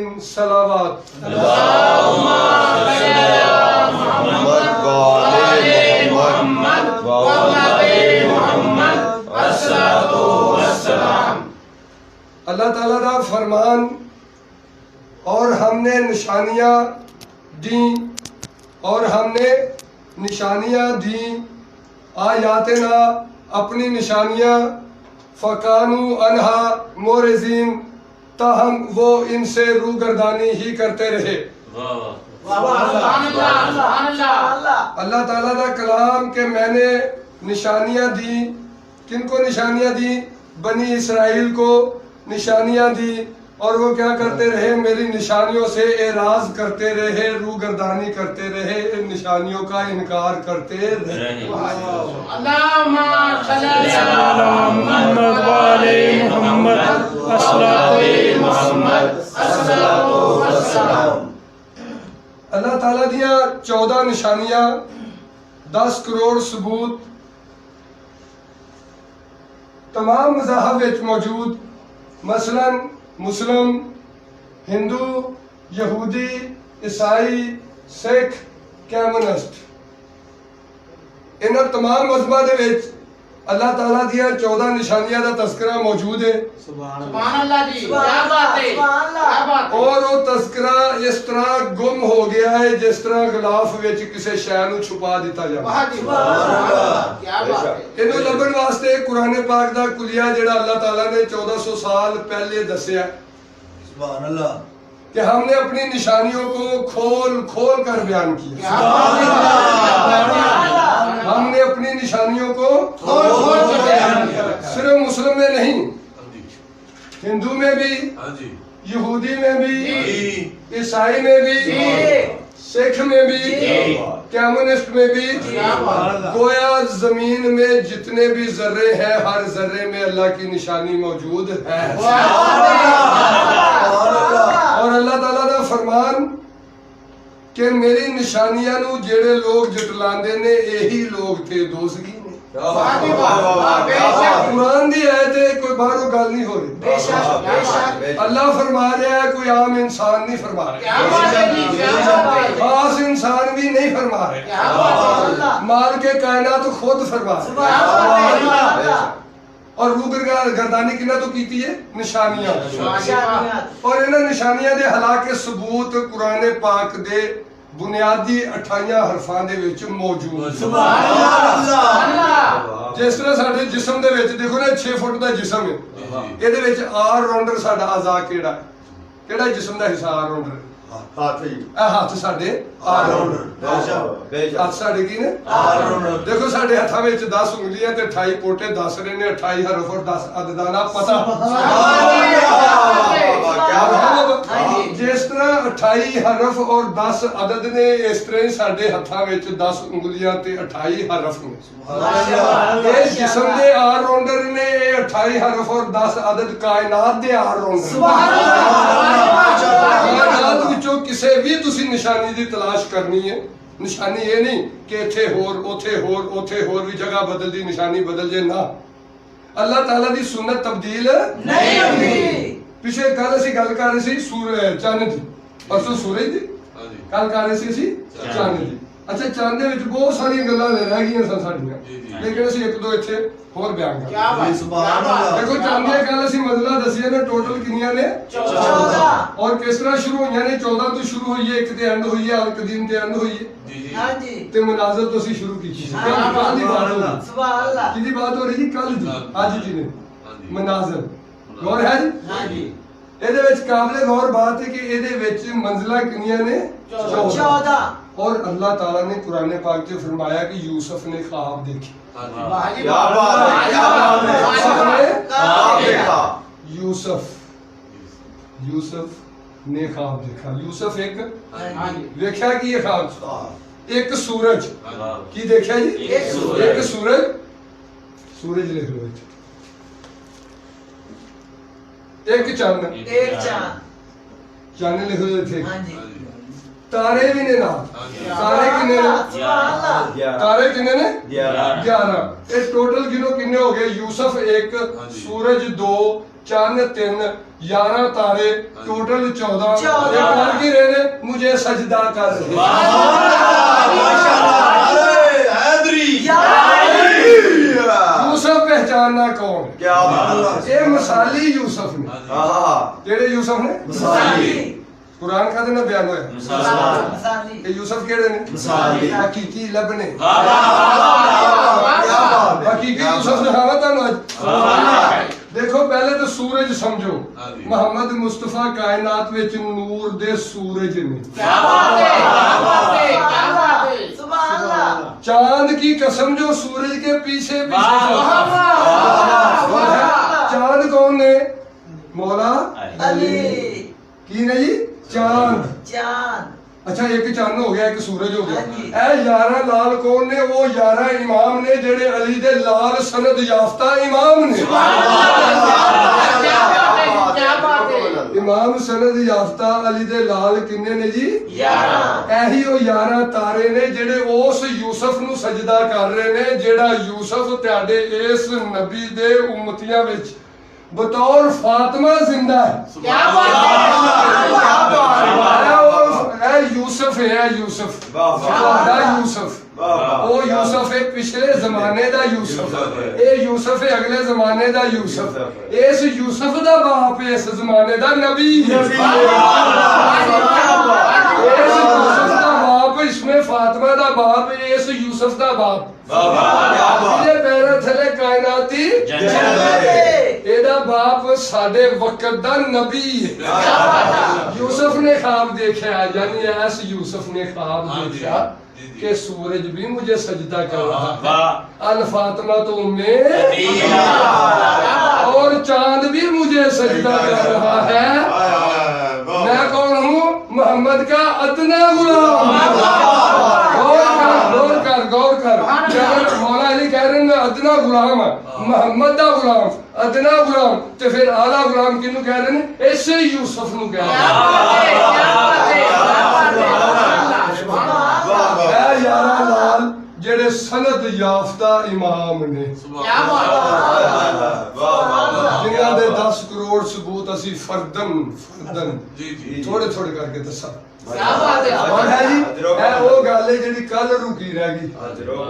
अजमईन सलावत। अल्लाह ताला का फरमान, और हमने निशानियाँ दी, और हमने निशानियाँ दी आयातना, अपनी निशानियाँ, फ़कानू अनहा मोरज़ीन, ताहम वो इनसे रूगर्दानी ही करते रहे। अल्लाह ताला का कलाम के मैंने निशानियाँ दी, किनको निशानियाँ दी? बनी इसराइल को निशानियाँ दी, और वो क्या करते रहे? मेरी निशानियों से एराज करते रहे, रूगर्दानी करते रहे, इन निशानियों का इनकार करते रहे। अल्लाह ताला दिया 14 निशानियां, 10 करोड़ सबूत तमाम मज़हब विच मौजूद, मसलन मुस्लिम, हिंदू, यहूदी, ईसाई, सिख, कम्युनिस्ट, इन्हां तमाम मज़हबां दे विच अल्लाह ताला दिया 14 निशानियां का तस्करा मौजूद है। सुभान अल्लाह जी, क्या बात है, क्या बात है। और वो तस्करा इस तरह गुम हो गया है जिस तरह गिलाफ विच किसी शै नूं छुपा दिता जाए। इन्हूं लभण वास्ते कुरान पाक दा कुलिया जिहड़ा अल्लाह ताला ने 1400 साल पहले दसिया, सुभान अल्लाह, कि हमने अपनी निशानियों को खोल खोल कर बयान किया। हमने अपनी निशानियों को खोल खोल कर बयान किया। सिर्फ मुस्लिम में नहीं, हिंदू में भी, यहूदी में भी, ईसाई में भी, सिख में भी, कम्युनिस्ट में भी, गोया जमीन में जितने भी जर्रे हैं, हर जर्रे में अल्लाह की निशानी मौजूद है। और अल्लाह ताला का फरमान कि मेरी निशानियां नूं जेड़े लोग जटलांदे ने, यही लोग थे दोज़गी ने। कुरान दी आयत है, कोई बाहरों गल नहीं हो रही। अल्लाह फरमा रहा है, कोई आम इंसान नहीं फरमा रहा, खास इंसान भी नहीं फरमा रहे, माल के कायनात तो खुद फरमा रहे। और रूगर्दानी किना तो कीती है? निशानियां। और इन्हां निशानियां दे हलाके सबूत कुरान पाक दे बुनियादी 28 हरफां दे विच मौजूद। जिस तरह साडे जिस्म दे विच देखो ना 6 फुट दा जिस्म है, इहदे विच ऑलराउंडर साडा आज़ा केड़ा है? केड़ा जिस्म दा हिस्सा ऑलराउंडर? हाथ साडे ऑलराउंडर। हाथ साडे की ने ऑलराउंडर। देखो साडे हत्थां विच 10 उंगलियां ते 28 पोटे दस रहे ने, 28 हरफ और 10 अददां दा पता। जिस तरह 28 हरफ और 10 अदद ने, इस तरह साडे हत्थां विच 10 उंगलियां ते 28 हरफ ने। ये जिस्म दे ऑलराउंडर ने, 28 हरफ और 10 अदद कायनात दे ऑलराउंडर। कायनात विचों किसे भी तुसी निशानी दी तलाश करनी है, निशानी ये नहीं कि इत्थे होर ओथे होर ओथे होर भी जगह बदल दी निशानी बदल जाए ना। अल्लाह ताला दी सुन्नत तब्दील नहीं होती। पिछले कल असीं गल कर रहे सी सूरज चंद दी, परसों सूरज दी, कल कर रहे सी चंद दी। अच्छा, चंद दे विच बहुत सारी गल्लां रह गईयां सन साडीआं, लेकिन असीं एक दो इत्थे होर बयान कर। देखो चंद दी गल असीं मसला दसिया ने, टोटल कितनियां ने? 14। और किस तरह शुरू होईयां ने? 14 तो शुरू हुई है, एक ते एंड हुई है, एक दिन ते एंड हुई है। हां जी। ते मुनाज़र तो असीं शुरू की थी। कल दी बात हो रही, सुभान अल्लाह, किदी बात हो रही थी? कल दी, आज दी ने मुनाज़र। गौर है जी? हां जी। ਇਹਦੇ ਵਿੱਚ ਕਾबिल गौर बात है कि ਇਹਦੇ ਵਿੱਚ मंजिला कितनियां ने? 14। और अल्लाह ताला ने कुरान पाक में फरमाया कि यूसुफ ने ख्वाब देखे। यूसुफ ने ख्वाब देखा। यूसुफ एक देखा कि ये ख्वाब एक सूरज की देखा जी, एक सूरज, सूरज लिख लो, एक चांद, एक चांद, चांद लिख लो थे। तारे भी ने ना, तारे किन्ने ने? तारे किन्ने ने? 11। ये टोटल गिनो किन्ने हो गए? यूसुफ 1, सूरज 2, चंद 3 11 तारे टोटल 14 ये कर की रहे ने मुझे सजदा कर यूसुफ पहचानना कौन क्या ये मिसाली यूसुफ ने केड़े यूसुफ ने कुरान का ना बयान होया ये यूसुफ केड़े ने हकीकी लब ने हकीकी यूसुफ दिखावा तुहानू अज देखो पहले तो सूरज समझो मोहम्मद मुस्तफा कायनात विच नूर दे सूरज ने चांद की कसम जो सूरज के पीछे चांद कौन ने मौला अली की नहीं चांद अच्छा एक चांद हो गया एक सूरज हो गया ए 11 लाल कौन ने वो 11 इमाम ने जेड़े अली दे लाल सनद याफ्ता इमाम ने इमाम सनद याफ्ता अली दे लाल किन्ने ने जी 11 एही ओ 11 तारे ने जेड़े उस यूसुफ नु सजदा कर रहे ने जेड़ा यूसुफ ਤੁਹਾਡੇ इस नबी दे उम्मतियां विच बतौर फातिमा जिंदा है क्या बात है यूसुफ है यूसुफ वादा यूसुफ ओ यूसुफ है पिछले जमाने दा यूसुफ ए यूसुफ है अगले जमाने दा यूसुफ इस यूसुफ दा बाप इस जमाने दा नबी इस यूसुफ दा बाप इसमें फातिमा दा बाप इस यूसुफ दा बाप ये पैर थले कायनाती एदा बाप साडे वक्त दा नबी है यूसुफ ने ख्वाब देखा यानी ऐस यूसुफ ने ख्वाब देखा कि सूरज भी मुझे सजदा कर रहा है अल फातिमा तो उम्मे और चांद भी मुझे सजदा कर रहा है मैं कौन हूँ मोहम्मद का अदना गुलाम गौर कर मौला अली कह रहे हैं मैं अदना गुलाम मोहम्मद दा गुलाम अदना गुलाम ते फिर आला गुलाम किन्नू कह रहे हैं ऐसे यूसुफ नु कह रहे हैं यारा लाल जेड़े सनद याफ्ता इमाम ने जिन्हां दे 10 करोड़ सबूत असी फर्दन थोड़े थोड़े करके दसा क्या बात है और है जी ए वो गल है जेडी कल रुकी रह गई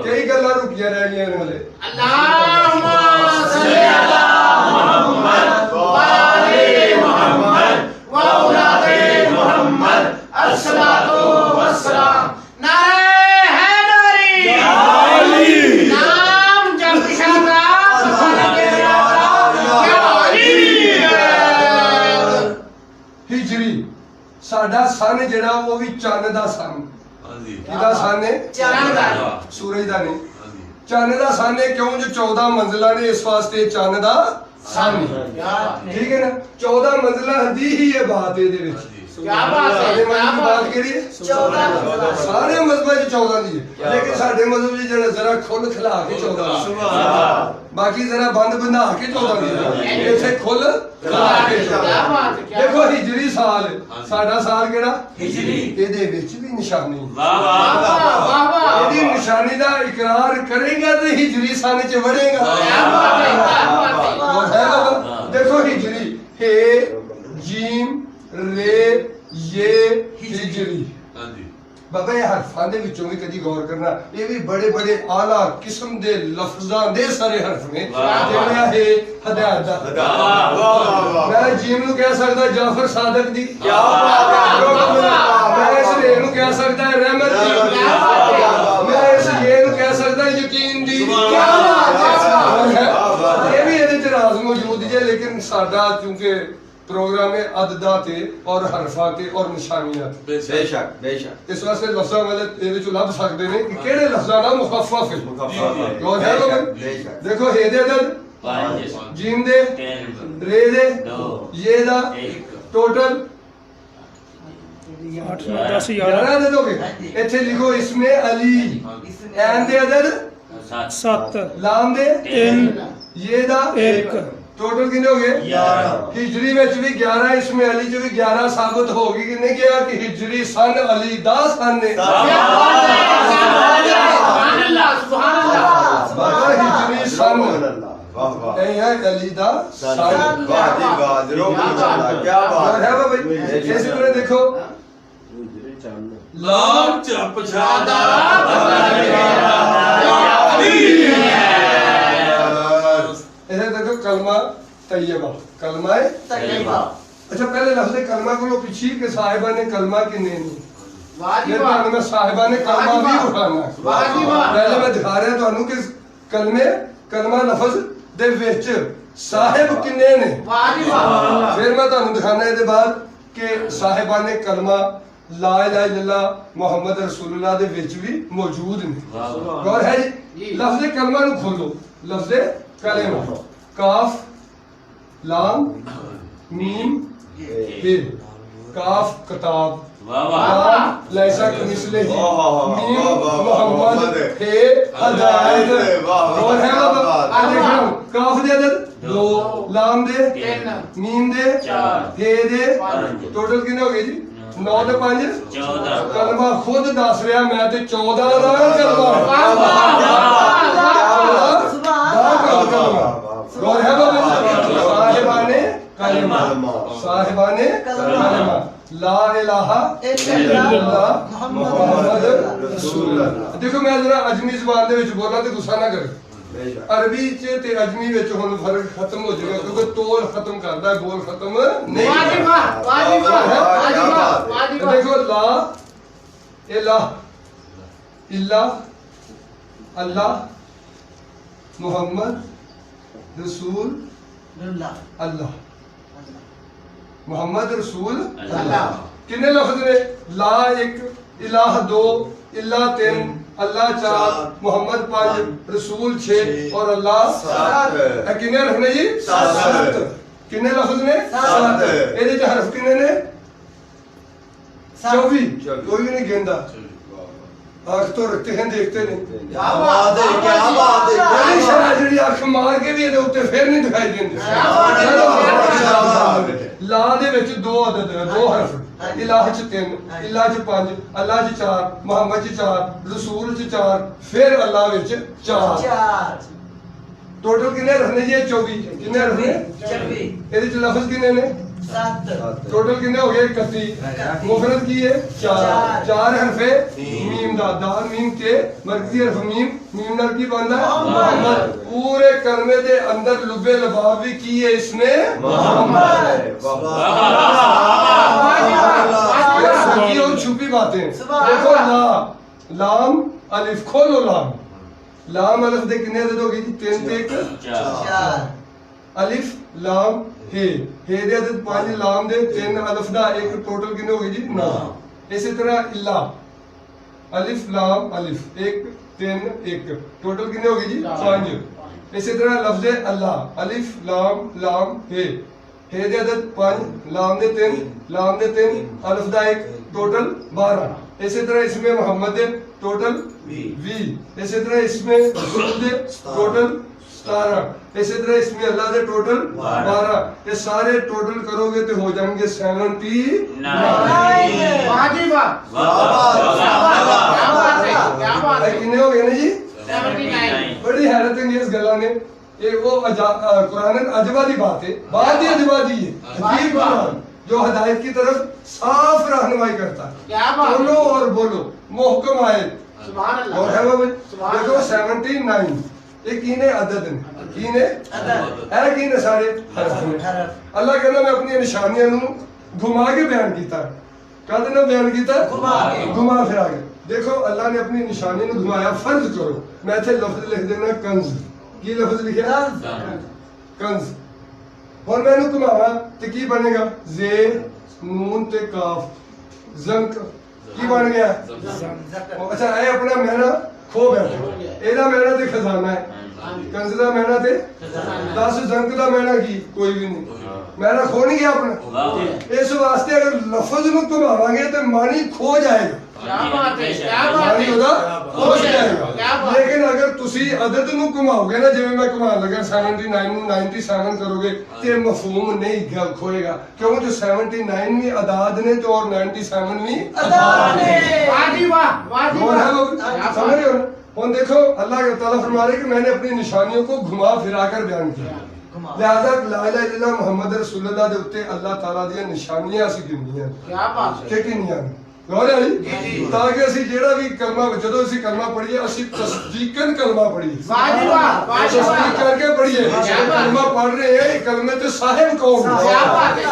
कई गल्लां रुकियां रह गईयां ने हले अल्लाहुम्मा सल्ली अला मुहम्मद व आले मुहम्मद व औलादे मुहम्मद अस्सलातु वस्सलाम नारे हैदरी नाम जब शहनाज फलके हिजरी साडा सन जेड़ा वो भी चंद दा सन किदा सन है चंद दा सूरज दा नहीं चंद दा सन है क्यों जो 14 मंजिला ने इस वास्ते चंद दा सन ठीक है ना 14 मंजिला हंदी ही ये बात है दे विच क्या बात है क्या बात करी 14 सारे मजहब च 14 दी लेकिन साडे मजहब च जेड़ा जरा खुल खिला के 14 सुभान अल्लाह बाकी जरा बंद बंधा के 14 दी इथे खुल खिला के क्या बात है देखो हिजरी साल साडा साल केड़ा हिजरी एदे विच भी निशानी वाह वाह वाह एदी निशानी दा इकरार करेगा तो हिजरी सन च वड़ेगा क्या बात है देखो हिजरी हे जीम रे ये हिजरी बाबा ये हरफां दे विचों भी कदी गौर करना ये भी बड़े बड़े आला किस्म दे लफ्जां दे सारे हरफ ने जिवें है हदायत दा मैं जीम नु कह सकदा जाफर सादिक दी क्या बात है मैं इस रे नु कह सकदा रहमत दी मैं इस ये नु कह सकदा यकीन दी क्या बात है ये भी ਇਹਦੇ ਚ राज मौजूद है लेकिन साडा क्योंकि प्रोग्राम है अददा ते और हरफां ते और निशानियां बेशक बेशक इस वास्ते लफ्ज़ां वाले ਇਹਦੇ ਚ ਲੱਭ ਸਕਦੇ ਨੇ कि ਕਿਹੜੇ लफ्ज़ां ਦਾ मुखफ़फ़ है और है लोग देखो हे दे अदद 5 जीम दे 3 रे दे 2 ये दा 1 टोटल 8 9 10 11 दे दोगे ਇੱਥੇ लिखो इसमें अली ऐन दे अदद 7 लाम दे 3 ये दा 1 टोटल कितने हो गए 11 हिजरी में भी 11 इसमें अली जो भी 11 साबित होगी कि नहीं गया कि हिजरी सन अली दा सन ने सुभान अल्लाह हिजरी सन वाह वाह ਇਹ ਹੈ ਅਲੀ ਦਾ सन सन वाह जी वाह जरूर क्या और बात है वो भाई इसी तरह देखो ਲਾਮ ਚੱਪ ਛਾਦਾ इधर देखो कलमा तैयबा कलमा है तकरीबा अच्छा पहले लफ्ज़ कलमा को पीछे के साहिबा ने कलमा की नहीं वाजिब मेरे में साहिबा ने कलमा भी उठाना है वाजिब पहले मैं दिखा रहा ਤੁਹਾਨੂੰ कि कलमे कलमा लफ्ज़ ਦੇ ਵਿੱਚ ਸਾਹਿਬ ਕਿੰਨੇ ਨੇ वाजिब ਫਿਰ ਮੈਂ ਤੁਹਾਨੂੰ ਦਿਖਾਣਾ ਇਹਦੇ ਬਾਅਦ ਕਿ ਸਾਹਿਬਾ ਨੇ ਕਲਮਾ ਲਾ ਇਲਾਹਾ ਇल्लल्लाह ਮੁਹੰਮਦ ਰਸੂਲullah ਦੇ ਵਿੱਚ ਵੀ ਮੌਜੂਦ ਨੇ ਗੌਰ ਹੈ ਜੀ ਲਫ਼ਜ਼ ਕਲਮਾ ਨੂੰ ਖੋਲੋ ਲਫ਼ਜ਼ कलेमा काफ लाम मीम हे काफ किताब लाम लैसा कमिसले ही मीम मोहम्मद हे हदायत और है देखो काफ दे अदद 2 लाम दे 3 मीम दे 4 हे दे टोटल कितने हो गए जी 9 ਤੇ 5 14 ਕਲਮਾ ਖੁਦ ਦੱਸ ਰਿਹਾ ਮੈਂ ਤੇ 14 ਦਾ ਕਲਮਾ गौर है साहिबाने कलमा साहिबाने कलमा ला इलाहा इल्लल्लाह मुहम्मद रसूलुल्लाह देखो मैं जरा अजमी जुबान दे विच बोलना ते गुस्सा ना करे अरबी च ते अजमी विच हुन फर्क खत्म हो जाएगा क्योंकि तोल खत्म करदा है बोल खत्म नहीं वाजिब वाजिब वाजिब वाजिब देखो ला इलाहा इल्ला अल्लाह मुहम्मद रसूल अल्लाह मोहम्मद रसूल अल्लाह कितने लफ्ज ने ला एक इलाह 2 इल्ला 3 अल्लाह 4 मोहम्मद 5 रसूल 6 और अल्लाह 7 कितने हरफ ने जी 7 कितने लफ्ज ने 7 ਇਹਦੇ ਚ ਹਰਫ ਕਿੰਨੇ ਨੇ 24 कोई भी नहीं गिनता आंख तो रखते हैं देखते नहीं क्या बात है ਜਿਹੜੀ ਸ਼ਰਾ ਜਿਹੜੀ ਅੱਖ ਮਾਰ ਕੇ ਵੀ ਇਹਦੇ ਉੱਤੇ ਫਿਰ ਨਹੀਂ ਦਿਖਾਈ ਦਿੰਦੀ ਲਾ ਦੇ ਵਿੱਚ 2 ਅਦਦ ਹੈ 2 ਹਰਫ ਇਲਾਹ ਚ 3 ਇਲਾਹ ਚ 5 ਅੱਲਾਹ ਚ 4 ਮੁਹੰਮਦ ਚ 4 ਰਸੂਲ ਚ 4 ਫਿਰ ਅੱਲਾਹ ਵਿੱਚ 4 ਟੋਟਲ ਕਿੰਨੇ ਰਹਿਣੇ ਜੀ 24 ਕਿੰਨੇ ਰਹਿਣੇ 24 ਇਹਦੇ ਚ ਲਫ਼ਜ਼ ਕਿੰਨੇ ਨੇ 7 टोटल कितने हो गए 31 मुफरद की है 4 हरफे मीम दा दाल मीम के मरकजी हरफ मीम नाल की बनदा मोहम्मद पूरे कलमे दे अंदर लुबे लबाब भी की है इसमें मोहम्मद वाह और छुपी बातें देखो ला लाम अलिफ खोलो लाम अलिफ दे कितने अदद हो गई 3 ते 4 अलिफ लाम हे दे अदद 5 लाम दे 3 अलिफ दा एक टोटल कितने हो गए जी 9 इसी तरह इल्ला अलिफ लाम अलिफ 1 3 1 टोटल कितने हो गए जी 5 इसी तरह लफ्ज अल्लाह अलिफ लाम हे दे अदद 5 लाम दे 3 अलिफ दा एक टोटल 12 इसी तरह इसमें मोहम्मद दे टोटल 20 इसी तरह इसमें रसूल दे टोटल 17 इसी तरह इसमें अल्लाह दे टोटल 12 ये सारे टोटल करोगे तो हो जाएंगे 79 वाजिब क्या बात है कितने हो गए ना जी 79 बड़ी हैरत अंगेज गल्ला ने ये वो कुरान अजबा दी बात है बात ही अजबा दी है हकीम कुरान जो हिदायत की तरफ साफ रहनुमाई करता है क्या बात बोलो और बोलो मोहकम आयत सुभान अल्लाह और है वो देखो 79 ये कीने अदद ने कीने अदद है कीने सारे हरफ ने अल्लाह कहना मैं अपनी निशानियां नु घुमा के बयान कीता कद ने बयान कीता घुमा फिरा के देखो अल्लाह ने अपनी निशानी नु घुमाया फर्ज करो मैं इथे लफ्ज लिख देना कंज की लफ्ज लिखा कंज और मैं नु घुमावा ते की बनेगा जे नून ते काफ जंक की बन गया अच्छा ये अपना मेहना खो बैठे एदा मेहना ते खजाना है कंज दा मेहना ते 10 जंक दा मेहना की कोई भी नहीं मेहना खो नहीं गया अपना इस वास्ते अगर लफ्ज नु घुमावांगे तो मानी खो जाएगा क्या बात है क्या बात मानी है होगा खो जाएगा क्या बात लेकिन अगर तुसी अदद नु घुमाओगे ना जिवें मैं घुमा लगा 79 नु 97 करोगे ते मफहूम नहीं खोएगा क्योंकि जो 79 भी अदाद ने तो और 97 भी वाजिब वाजिब समझ रहे हो और देखो अल्लाह ताला फरमा रहे कि मैंने अपनी निशानियों को घुमा फिरा कर बयान किया लिहाजा ला इलाहा इल्लल्लाह मुहम्मद रसूलुल्लाह दे उत्ते अल्लाह ताला दी निशानियां ਅਸੀਂ ਗਿਣੀਆਂ क्या बात है ਕਿ ਕਿੰਨੀਆਂ ਗੌਰ ਹੈ ਜੀ ਤਾਂ ਕਿ ਅਸੀਂ ਜਿਹੜਾ ਵੀ ਕਲਮਾ ਜਦੋਂ ਅਸੀਂ ਕਲਮਾ ਪੜ੍ਹੀਏ ਅਸੀਂ ਤਸਦੀਕਨ ਕਲਮਾ ਪੜ੍ਹੀਏ वाजी वाह वाजी तस्दीक वाह करके पढ़िए कलमा पढ़ रहे हैं ये कलमे तो साहिब कौन क्या बात है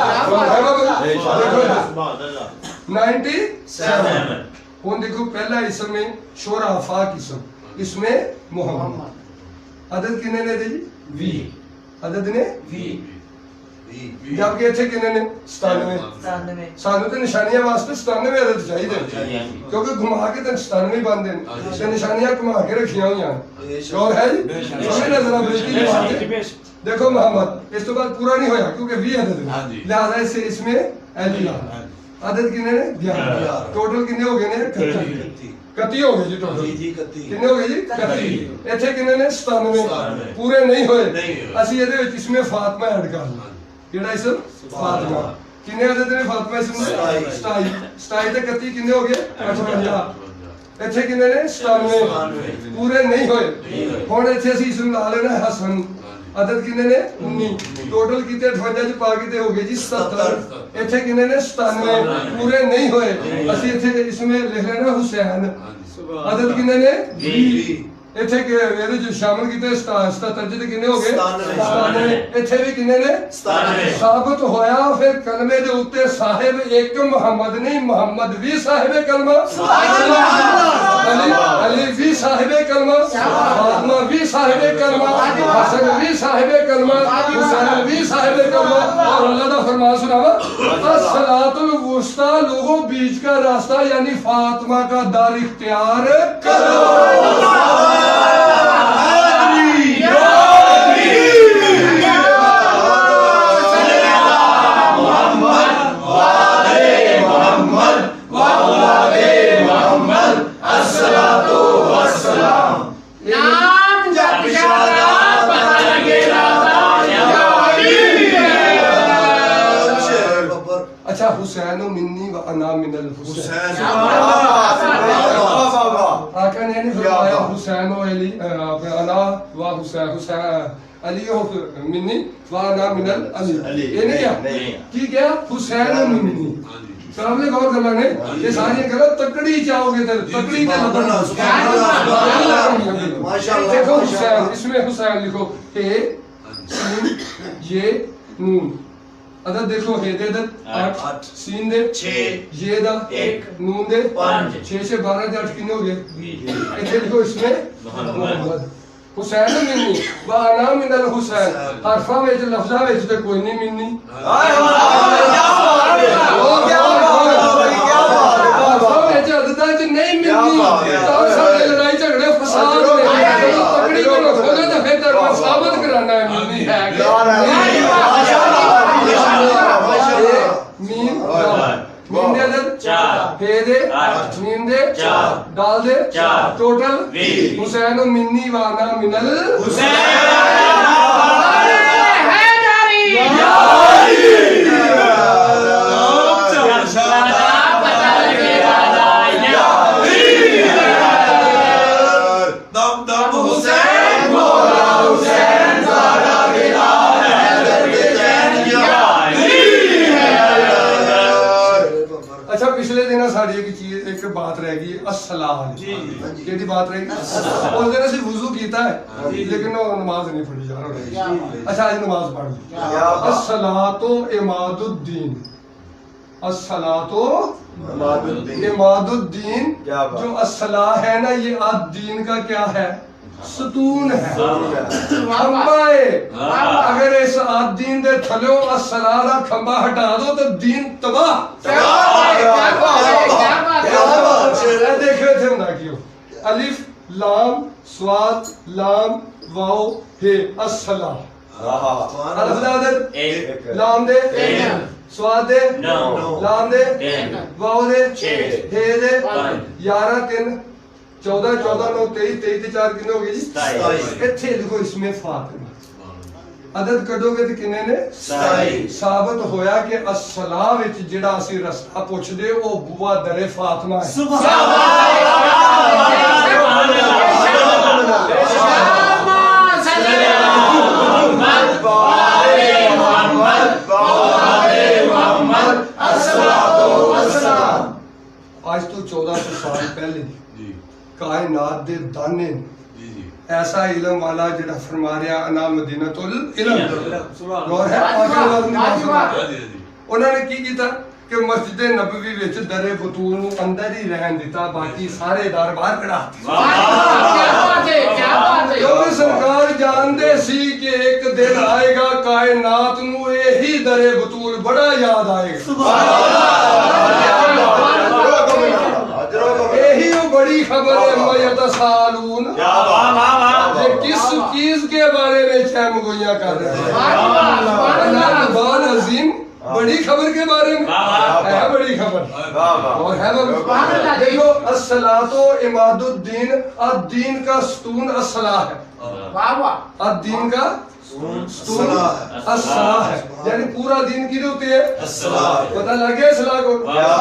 क्या बात है 97 ਹੁਣ देखो पहला इसम में शोराफा किस्म इसमें मोहम्मद अदद कितने ने थे जी 20 अदद ने 20 जबकि इतने कितने ने 97 सानू तो निशानियां वास्ते 97 अदद चाहिए क्योंकि घुमा के तो 97 बनते हैं ते निशानियां घुमा के रखियां हुई हैं और है जी इसमें नजर बेटी की बात है देखो मोहम्मद इस तो बाद पूरा नहीं होया क्योंकि 20 अदद है लिहाजा इससे इसमें अल्लाह अदद कितने ने 11 टोटल कितने हो गए ने 31 हो गए जी टोटल कितने हो गए जी 31 ਇੱਥੇ ਕਿੰਨੇ ਨੇ 97 ਪੂਰੇ ਨਹੀਂ ਹੋਏ ਅਸੀਂ ਇਹਦੇ ਵਿੱਚ ਇਸਮੇ ਫਾਤਮਾ ਐਡ ਕਰ ਲਾਂ ਕਿਹੜਾ ਇਸਮ ਫਾਤਮਾ ਕਿੰਨੇ ਅਦਦ ਨੇ ਫਾਤਮਾ ਇਸਮ ਦੇ 27 ਤੇ 31 ਕਿੰਨੇ ਹੋ ਗਏ 58 ਇੱਥੇ ਕਿੰਨੇ ਨੇ 97 ਪੂਰੇ ਨਹੀਂ ਹੋਏ ਹੁਣ ਇੱਥੇ ਅਸੀਂ ਇਸਮ ਲਾ ਲੈਣਾ ਹਸਨ अदद कितने ने 19 टोटल कितने 58 च पा के हो गए जी 70 इथे कितने ने 97 पूरे नहीं होए असि इथे इसमें लिख लेना हुसैन अदद कितने ने 20 इथे के ਇਹਦੇ ਜੋ ਸ਼ਾਮਲ ਕੀਤੇ 77 ਜਿਹਦੇ ਕਿੰਨੇ ਹੋ ਗਏ 97 ਇੱਥੇ ਵੀ ਕਿੰਨੇ ਨੇ 97 ਸਾਬਤ ਹੋਇਆ ਫਿਰ ਕਲਮੇ ਦੇ ਉੱਤੇ ਸਾਹਿਬ ਇੱਕ ਮੁਹੰਮਦ ਨਹੀਂ ਮੁਹੰਮਦ ਵੀ ਸਾਹਿਬ ਕਲਮਾ अली भी साहिबे कलमा फातिमा भी साहिबे कलमा हसन भी साहिबे कलमा हुसैन भी साहिबे कलमा और अल्लाह का फरमान सुनावा अस्सलातुल वुस्ता लोगों बीच का रास्ता यानी फातिमा का दार इख्तियार करो नाम जप शादा पता लगे अच्छा हुसैन मिन्नी व अना मिनल हुसैन आका ने नहीं फरमाया हुसैन व अली अना व हुसैन हुसैन अली व मिन्नी व अना मिनल अली ये नहीं है की क्या हुसैन मिन्नी सामने गौर करना ने ये सारी गलत तकड़ी चाहोगे तो तकड़ी के माशाल्लाह देखो हुसैन इसमें हुसैन लिखो हे सीन ये नून अदद देखो हे दे अदद 8 सीन दे 6 ये दा 1 नून दे 5 6 से 12 दे 8 कितने हो गए इधर लिखो इसमें मोहम्मद हुसैन मिन्नी व अना मिनल हुसैन हरफा में लफ्जा में तो कोई नहीं मिन्नी नहीं मिलती सारे लड़ाई झगड़े फसाद तकड़ी को रखोगे तो फिर तेरे को साबित कराना है मिलनी है मीम मीम दे दे 4 हे दे 8 मीम दे 4 डाल दे 4 टोटल 20 हुसैन मिन्नी वाना मिनल हुसैन अच्छा पिछले दिन साड़ी एक चीज एक बात रह गई अस्सलाम केड़ी बात रह गई उस दिन असि वुजू कीता है लेकिन वो नमाज नहीं पढ़ी जा रही अच्छा आज नमाज पढ़ ली अस्सलातो इमादुद्दीन अस्सलातो इमादुद्दीन जो अस्सला है ना ये अद-दीन का क्या है सतून है खंबा है अगर इस अद-दीन दे थलो अस्सला दा खंबा हटा दो तो दीन तबाह देखो थे हुंदा क्यों अलिफ लाम स्वाद लाम वाओ हे अस्सला अल्फ दादत एक लाम दे स्वाद दे लाम दे वाओ दे हे दे 11 3 14 14 9 23 23 4 कितने हो गए जी 27 ਇੱਥੇ ਲਿਖੋ इसमें फातिमा अदद कढोगे तो कितने ने 27 साबित होया कि अस्सला विच जेड़ा ਅਸੀਂ ਰਸਤਾ ਪੁੱਛਦੇ ਉਹ ਬੂਆ ਦਰੇ ਫਾਤਿਮਾ ਹੈ सुभान अल्लाह आज तो 1400 साल पहले जी कायनात दे दाने जी जी ऐसा इलम वाला जिहड़ा फरमा रहा अना मदीनतुल इलम सुभान गौर है आखिर वाला नहीं बात सुना जी जी उन्होंने की कीता कि मस्जिद नबवी विच दरे बतूल ਨੂੰ अंदर ही रहन दिता बाकी सारे दर बाहर कढ़ा क्योंकि सरकार जानते सी कि एक दिन आएगा कायनात ਨੂੰ यही दरे बतूल बड़ा याद आएगा यही वो बड़ी खबर है मयतसालून ये किस चीज के बारे में चैम गोइयां कर रहे हैं अल्लाह अजीम बड़ी खबर के बारे में है बड़ी खबर और है देखो अस्सलातो इमादुद्दीन अद-दीन का स्तून अस्सलाह है अद-दीन का स्तून अस्सलाह है यानी पूरा दिन की होती है पता लग गया अस्सलाह को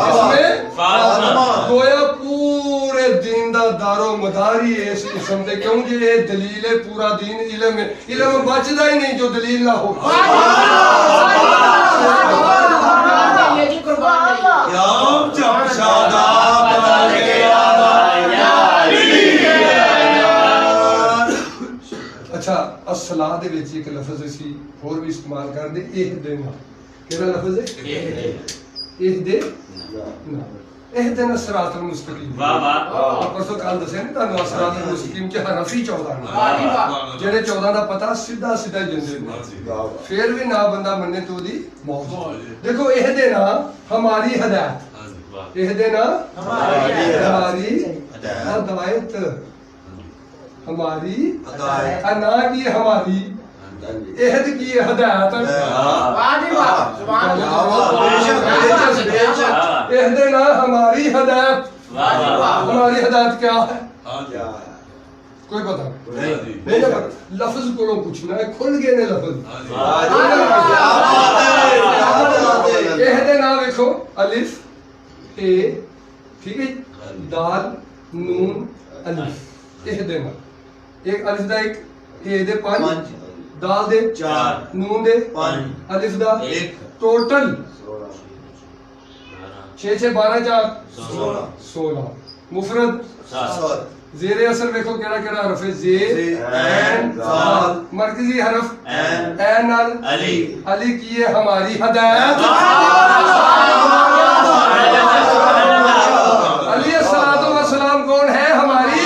इसमें गोया पूरे दिन दा दारो मदारी है इस किस्म ते क्योंकि ये दलील है पूरा दिन इल्म है इल्म बचदा ही नहीं जो दलील ना हो अच्छा अस्सलाह दे विच एक लफ्ज असी होर भी इस्तेमाल करदे एह दे ना केड़ा लफ्ज है एह दे ना एह दिन सिरातुल मुस्तकीम वाह वाह परसों कल दसे ने तानु सिरातुल मुस्तकीम च हरफ ही 14 ने जेड़े 14 दा पता सीधा सीधा जंदे ने फिर भी ना बंदा मन्ने तो दी मौत देखो एह दे ना हमारी हिदायत एह दे ना हमारी हिदायत हमारी अना की हमारी एहद की हिदायत एहद ना हमारी हिदायत हमारी हिदायत क्या है कोई पता नहीं ना लफ्ज को पूछना है खुल गए ने लफ्ज एहद ना देखो अलिफ ए ठीक है दाल नून अलिफ एहद ना एक अलिफ दा एक ए दे 5 दाल दे 4 नून दे 5 अलिफ दा 1 टोटल 6 6 12 4 16 मुफरद 7 ज़ेरे असर देखो केड़ा केड़ा हरफ है जे ऐन जाल मरकजी हरफ ऐन अल अली अली की है हमारी हिदायत अली अस्सलातु वस्सलाम कौन है हमारी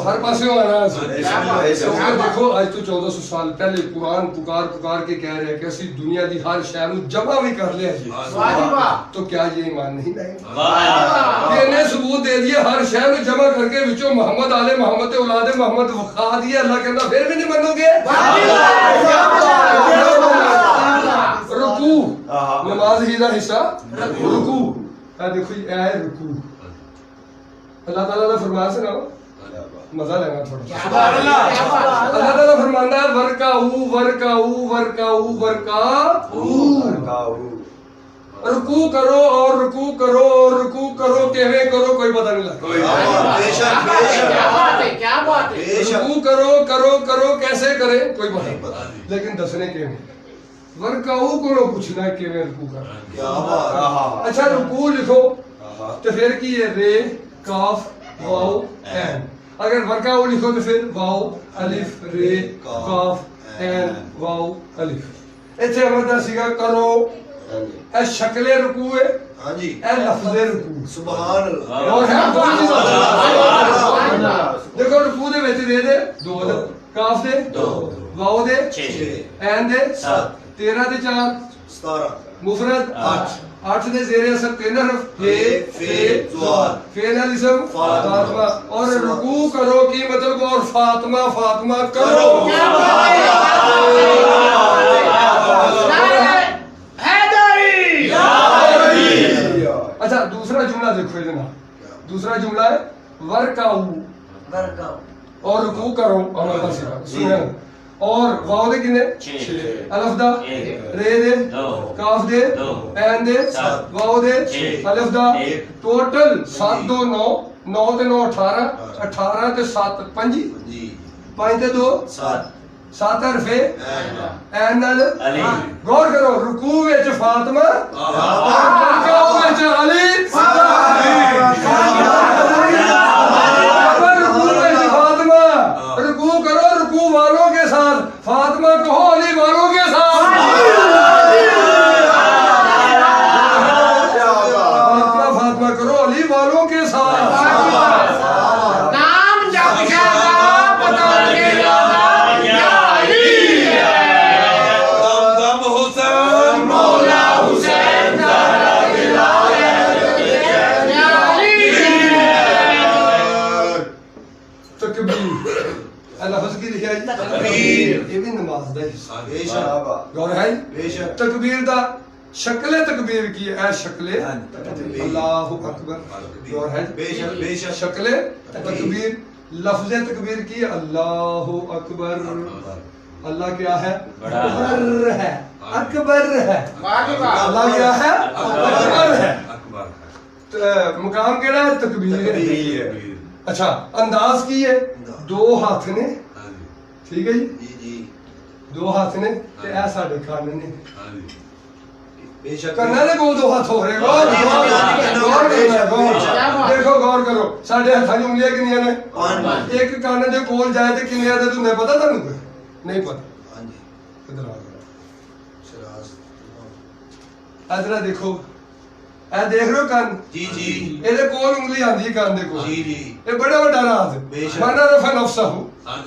हर पासे देखो आज तो 1400 साल पहले कुरान पुकार पुकार के कह रहे हैं कि असि दुनिया की हर शय ਨੂੰ जमा भी कर लिया तो क्या ये ईमान नहीं लाएंगे ये ने सबूत दे दिया हर शय ਨੂੰ जमा करके विचों मोहम्मद आले मोहम्मद ते औलादे मोहम्मद वखा दिया अल्लाह कहता फिर भी नहीं मनोगे रुकू नमाज ही दा हिस्सा रुकू देखो ये है रुकू अल्लाह ताला का फरमान सुनाओ मजा लेना थोड़ा अल्लाह ताला फरमाता है वर्काऊ वर्काऊ वर्काऊ वर्काऊ रुकू करो और रुकू करो और रुकू करो केवे करो कोई पता नहीं लगता क्या बात है रुकू करो करो करो कैसे करे कोई पता नहीं लेकिन दसने केवे वर्काऊ को पूछना है केवे रुकू कर अच्छा रुकू लिखो तो फिर की है रे काफ वाओ ऐन अगर वर्काऊ लिखो तो फिर वाओ अलिफ रे काफ ऐन वाओ अलिफ इथे अमरदा सीगा करो ए शक्ले रुकू है हां जी ए लफ्ज़े रुकू सुभान अल्लाह और है देखो रुकू दे विच दे 2 काफ दे 2 वाओ दे 6 ऐन दे 7 13 दे 4 17 मुफरद 8 8 दे ज़ेरे असर 3 हरफ हे फे ज़ार फेल इस्म फातिमा और रुकू करो की मतलब और फातिमा फातिमा करो अच्छा दूसरा जुमला देखो इधर दूसरा जुमला है वरकाऊ और रुकू करो हमारे पास सुने और वाव दे किने अलिफ दा रे दे काफ दे ऐन दे वाव दे अलिफ दा टोटल 7 2 9 9 ते 9 18 18 ते 7 5 5 ते 2 7 हरफे ऐन नाल गौर करो रुकू विच फातिमा रुकू विच अली रुकू करो रुकू वालों के साथ फातिमा कहो अली वालों के साथ फातिमा करो अली वालों के साथ नाम जब पता के दम हुसैन मौला हुसैन तकबीर लफ्ज की लिखा है तकबीर। ये भी नमाज का हिस्सा है बेशक गौर है बेशक तकबीर दा शक्ले तकबीर की है शक्ले तकबीर। अल्लाहु अकबर गौर है बेशक बेशक शक्ले तकबीर लफ्ज तकबीर की अल्लाहु अकबर अल्लाह क्या है अकबर है अकबर है अल्लाह क्या है अकबर है अकबर तो मुकाम केड़ा है तकबीर है अच्छा अंदाज की है दो हाथ ने ठीक है जी जी जी दो हाथ ने ते ऐ साडे कान ने बेशक करना ने को दो हाथ हो रहे गौर देखो गौर करो साडे हत्थां दी उंगलियां किन्नियां ने एक कान दे कोल जाए ते किन्नियां दे तुने पता तानू कोई नहीं पता हां जी इधर आ शरास इधर देखो ए देख रहे हो कान जी जी ਇਹਦੇ ਕੋਲ ਉਂਗਲੀ ਆਂਦੀ ਕਾਨ ਦੇ ਕੋਲ जी जी ਇਹ ਬੜਾ ਵੱਡਾ ਰਾਜ਼ ਹੈ ਬੇਸ਼ੱਕ। ਮਾਨਾ ਰਫਾ ਨਫਸਹੂ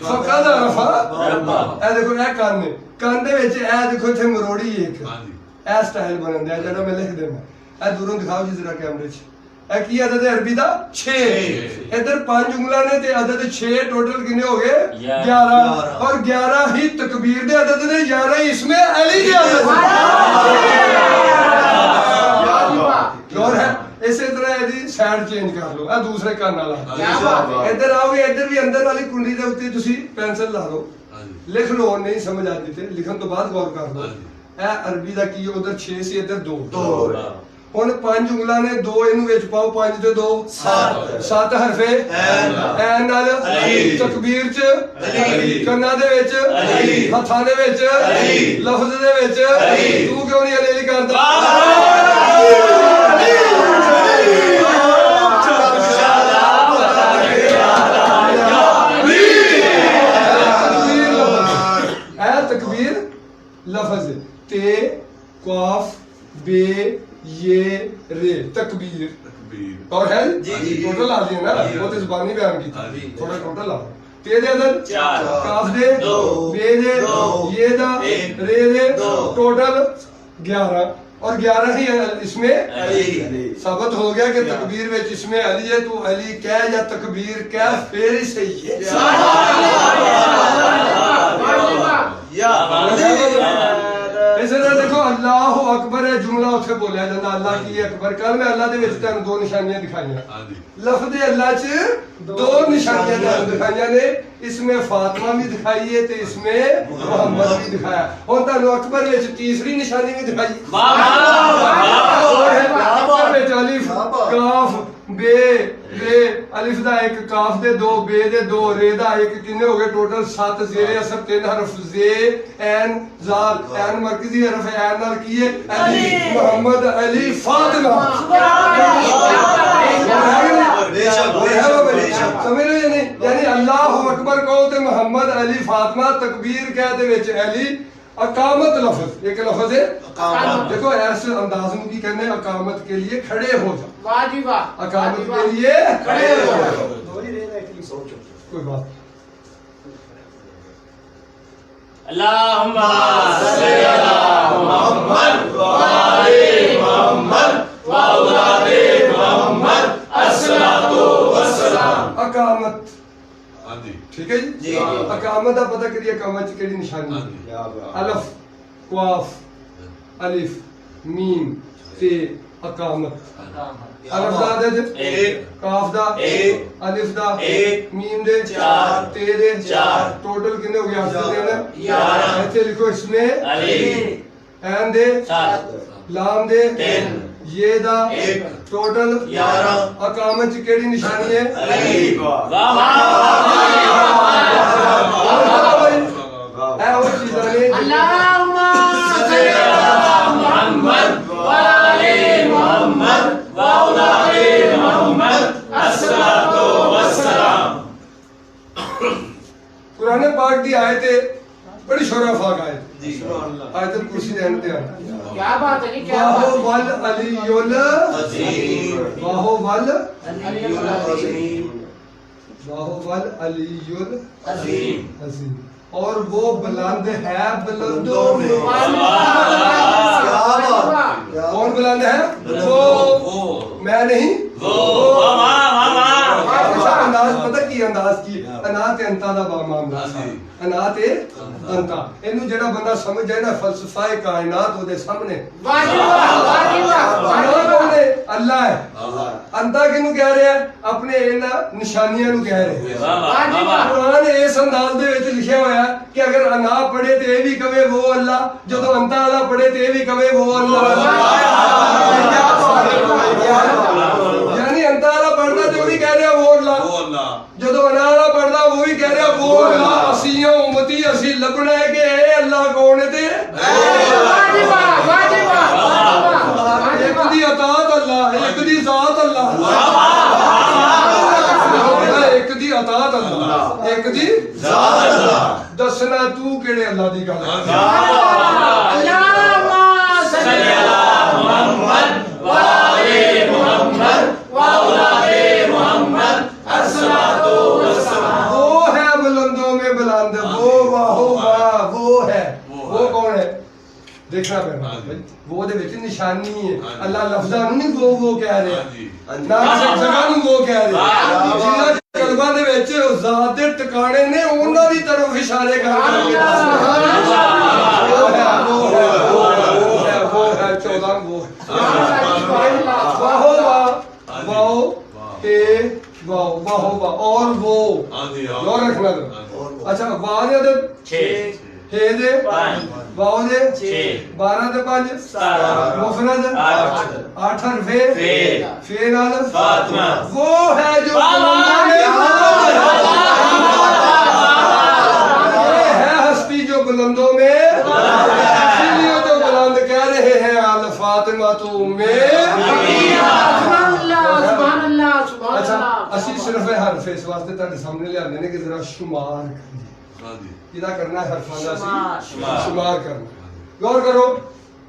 ਫਕਾਦਾ ਰਫਾ ਰੱਬਾ। ਇਹ ਦੇਖੋ ਇਹ ਕੰਨ ਨੇ ਕੰਨ ਦੇ ਵਿੱਚ ਇਹ ਦੇਖੋ ਇੱਥੇ ਮਰੋੜੀ ਇੱਕ ਇਹ ਸਟਾਈਲ ਬਣਦਾ ਹੈ ਜਿਹੜਾ ਮੈਂ ਲਿਖ ਦੇਣਾ ਇਹ ਦੂਰੋਂ ਦਿਖਾਓ ਜੀ ਜ਼ਰਾ ਕੈਮਰੇ 'ਚ ਇਹ ਕੀ ਅਦਦ ਹੈ ਅਰਬੀ ਦਾ 6 ਇਧਰ 5 ਉਂਗਲਾਂ ਨੇ ਤੇ ਅਦਦ 6 ਟੋਟਲ ਕਿੰਨੇ ਹੋ ਗਏ 11 और 11 ही तकबीर दे अदद ने 11 इसमें अली के अदद गौर है इसी तरह यदि साइड चेंज कर लो ਇਹ दूसरे ਕੰਨ ਵਾਲਾ ਇੱਧਰ ਆਓਗੇ ਇੱਧਰ ਵੀ ਅੰਦਰ ਵਾਲੀ ਕੁੰਡੀ ਦੇ ਉੱਤੇ ਤੁਸੀਂ ਪੈਨਸਲ ਲਾ ਲਓ ਲਿਖ ਲਓ ਨਹੀਂ ਸਮਝ ਆਦੀ ਤੇ ਲਿਖਣ ਤੋਂ ਬਾਅਦ ਗੌਰ ਕਰ ਲਓ ਇਹ ਅਰਬੀ ਦਾ ਕੀ ਉਧਰ 6 ਸੀ ਇੱਧਰ 2 ਹੁਣ 5 ਉਂਗਲਾਂ ਨੇ 2 ਇਹਨੂੰ ਵਿੱਚ ਪਾਓ 5 ਤੇ 2 7 ਹਰਫੇ ਐਨ ਨਾਲ ਤਕਬੀਰ ਚ ਕੰਨਾਂ ਦੇ ਵਿੱਚ ਹੱਥਾਂ ਦੇ ਵਿੱਚ ਲਫ਼ਜ਼ ਦੇ ਵਿੱਚ ਤੂੰ ਕਿਉਂ ਨਹੀਂ ਅਲੀ ਕਰਦਾ तकबीर लफ्ज ते काफ बे ये रे तकबीर और है टोटल आ गया ना वो तो जुबानी बयान की थोड़ा टोटल आ ते दे अंदर काफ दे बे दे ये दा रे दे टोटल 11 और 11 ही इसमें साबित हो गया कि तकबीर में इसमें अली है तू अली कह या तकबीर कह फिर ही सही है इस तरह देखो अल्लाह अकबर है जुमला उसे बोलिया जाता अल्लाह की अकबर कल मैं अल्लाह दे विच तैनूं दो निशानियां दिखाईयां लफ्ज़ अल्लाह च दो निशानियां तैनूं दिखाईयां ने इसमें फातिमा भी दिखाई है ते इसमें मोहम्मद भी दिखाया हुण तैनूं अकबर विच तीसरी निशानी भी दिखाई अकबर विच अलिफ काफ बे रे अलिफ दा एक काफ दे दो बे दे दो रे दा एक किन्ने हो गए टोटल 7 जेरे असर 3 हरफ जे ऐन जाल ऐन मरकजी हरफ ऐन नाल की है अली मोहम्मद अली फातिमा समझ रहे हो यानी अल्लाह अकबर कहो ते मोहम्मद अली फातिमा तकबीर कह दे विच अली अकामत लफ्ज एक लफ्ज है देखो ऐसे अंदाज में की कहने अकामत के लिए खड़े हो जाओ वाह जी वाह अकामत के लिए खड़े हो जाओ कोई बात अल्लाहुम्मा सल्ली अला मुहम्मद व आले मुहम्मद व औलादे मुहम्मद अस्सलातु वस्सलाम अकामत ठीक है जी जी। अकामत का पता करिए अकामत की केड़ी निशानी है अलिफ काफ अलिफ मीम ते अकामत अलिफ दा दे एक काफ दा एक अलिफ दा एक मीम दे चार ते दे चार टोटल कितने हो गए आपसे देना 11 ऐसे लिखो इसमें अलीफ ऐन दे 7 लाम दे 3 ये दा एक टोटल 11 अकामत की केड़ी निशानी है अलीफ वाह है वो चीज़ है अल्लाहुम्मा सल्ली अला मुहम्मद व आले मुहम्मद व औलादे मुहम्मद अस्सलातु वस्सलाम। कुरान पाक की आयतें बड़ी शोराफाक आयत जी आयतुल कुर्सी दे अंत है क्या बात है जी, क्या वाहो बात वल अलियुल अजीम वाहो वल अजीम वाहो वल अलियुल अजीम अजीम और वो बुलंद है बुलंदों में कौन बुलंद है वो मैं नहीं वो अच्छा अंदाज पता की अंदाज की अनाते अंता दा बा मामला अनाते अंता इन्हू जेड़ा बंदा समझ जाए ना फलसफा कायनात ओदे सामने अल्लाह कौन है अल्लाह है अंता किनू कह रहे हैं अपने इन्हां निशानियां नु कह रहे हैं कुरान इस अंदाज दे विच लिखिया होया कि अगर अना पढ़े ते ये भी कहे वो अल्लाह जदों अंता वाला पढ़े ते ये भी कहे वो अल्लाह यानी अंता वाला पढ़दा ते वो भी कह रहा वो अल्लाह जदों अना वाला पढ़दा वो भी कह रहा वो अल्लाह असीं उम्मती असीं लभना है कि ए अल्लाह कौन है ते एक दी अतात अल्लाह एक दी जात अल्लाह एक दी अतात अल्लाह एक दी जात अल्लाह दसना तू केड़े अल्लाह दी गल अल्लाहुम्मा सल्ली अला मुहम्मद व आले मुहम्मद व औलादे मुहम्मद अस्सलातु वस्सलाम। वो है बुलंदों में बुलंद वो वाहो वाह वो है वो कौन है देखना पड़ेगा भाई वो दे विच निशानी है अल्लाह लफ्ज़ां नु नहीं वो कह रहे ना किसी जगह नु वो कह रहे जिन्हां कलमां दे विच ज़ात दे ठिकाने ने उन्हां दी तरफ इशारे कर रहे वो है 14 वो वाहो वाह वाओ ते वाओ वाहो वाह और वो और रखना अच्छा वाह दे 6 हे दे 5 वाओ दे 6 12 दे 5 मुफरद 8 हरफे फे नाल फातिमा वो है जो बुलंदों में ये है हस्ती जो बुलंदों में इसीलिए तो बुलंद कह रहे हैं अल फातिमा तू में सुभान अल्लाह अच्छा ਅਸੀਂ ਸਿਰਫ ਇਹ ਹਰਫ ਇਸ ਵਾਸਤੇ ਤੁਹਾਡੇ ਸਾਹਮਣੇ ਲਿਆਉਂਦੇ ਨੇ ਕਿ ਜ਼ਰਾ ਸ਼ੁਮਾਰ ਕਰੀਏ ਕਿਹਦਾ ਕਰਨਾ ਹੈ ਹਰਫਾਂ ਦਾ ਅਸੀਂ ਸ਼ੁਮਾਰ ਕਰਨਾ ਗੌਰ ਕਰੋ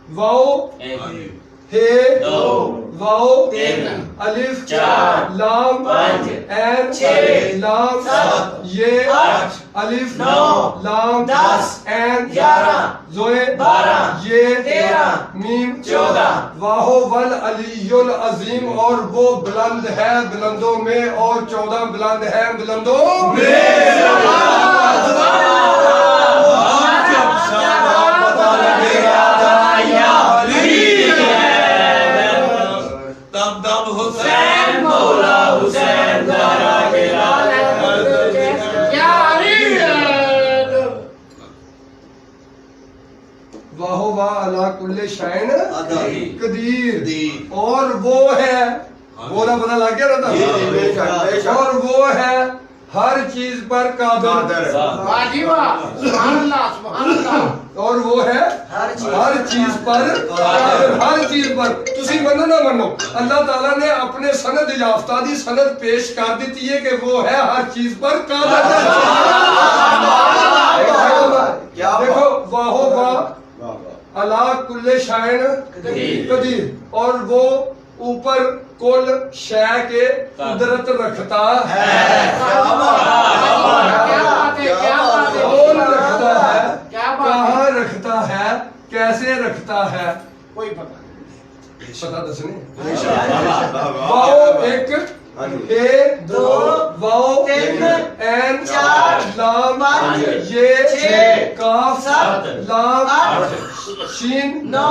ਵਾਓ 1 हे 2 वाओ 3 अलिफ 4 लाम 5 ऐन 6 लाम 7 ये 8 अलिफ 9 लाम 10 ऐन 11 जोए 12 ये 13 मीम 14 वाहो वल अलीयुल अजीम और वो बुलंद है बुलंदों में और 14 बुलंद है बुलंदों हुसैन मौला हुसैन ज़हरा के लाल या अली वाहो वाह अला कुल्ले शाइन कदीर कदीर। और वो है वो ना पता लग गया ना था और वो है हर चीज पर कादिर वाजिबा सुभान अल्लाह और वो है हर चीज पर कादिर हर चीज पर तुसी मनो ना मनो अल्लाह ताला ने अपने सनद याफ्ता दी सनद पेश कर दी है कि वो है हर चीज पर कादिर देखो वाहो वाह अला कुल्ले शाइन कदीर और वो ऊपर कुल शय के कुदरत रखता है क्या बात है क्या बात है कौन रखता है क्या बात है कहाँ रखता है कैसे रखता है कोई पता नहीं पता दसने वाओ एक हे दो वाओ तीन एन चार लाम पाँच ये छः काफ सात लाम आठ शीन नौ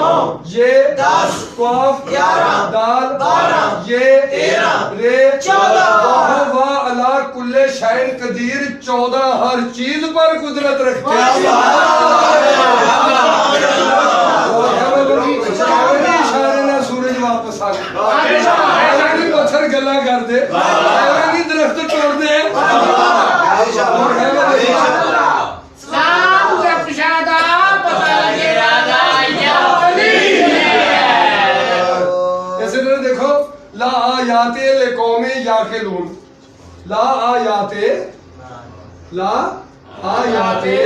ये 10 काफ 11 दाल 12 ये 13 रे 14 वाह वाह अला कुल्ले शाइन कदीर 14 हर चीज पर कुदरत रखते इशारे ना सूरज वापस आ गया पत्थर गला कर दे दरख्त तोड़ दे सलाम जब शादा पता लगे राजा या वली ऐसे तरह देखो ला आयाते ले कौमे याकिलून ला आयाते ला आयाते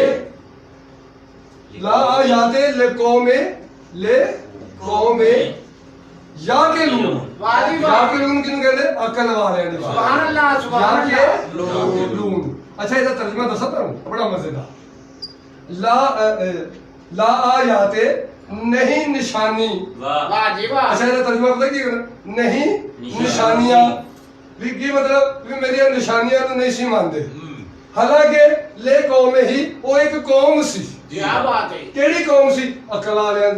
ला आयाते ले कौमे याकिलून वाली वाह याकिलून किन कहते अकल वाले ने सुभान अल्लाह सुभान अल्लाह याकिलून अच्छा इसका तर्जुमा दसा था बड़ा मजेदार ला आयाते नहीं निशानी वाह जी वाह अच्छा इसका तर्जुमा पता की करना नहीं निशानियां भी की मतलब भी मेरी निशानियां तो नहीं सी मानते हालांकि ले कौम ही वो एक कौम सी क्या बात है केड़ी कौम सी अकल वालियां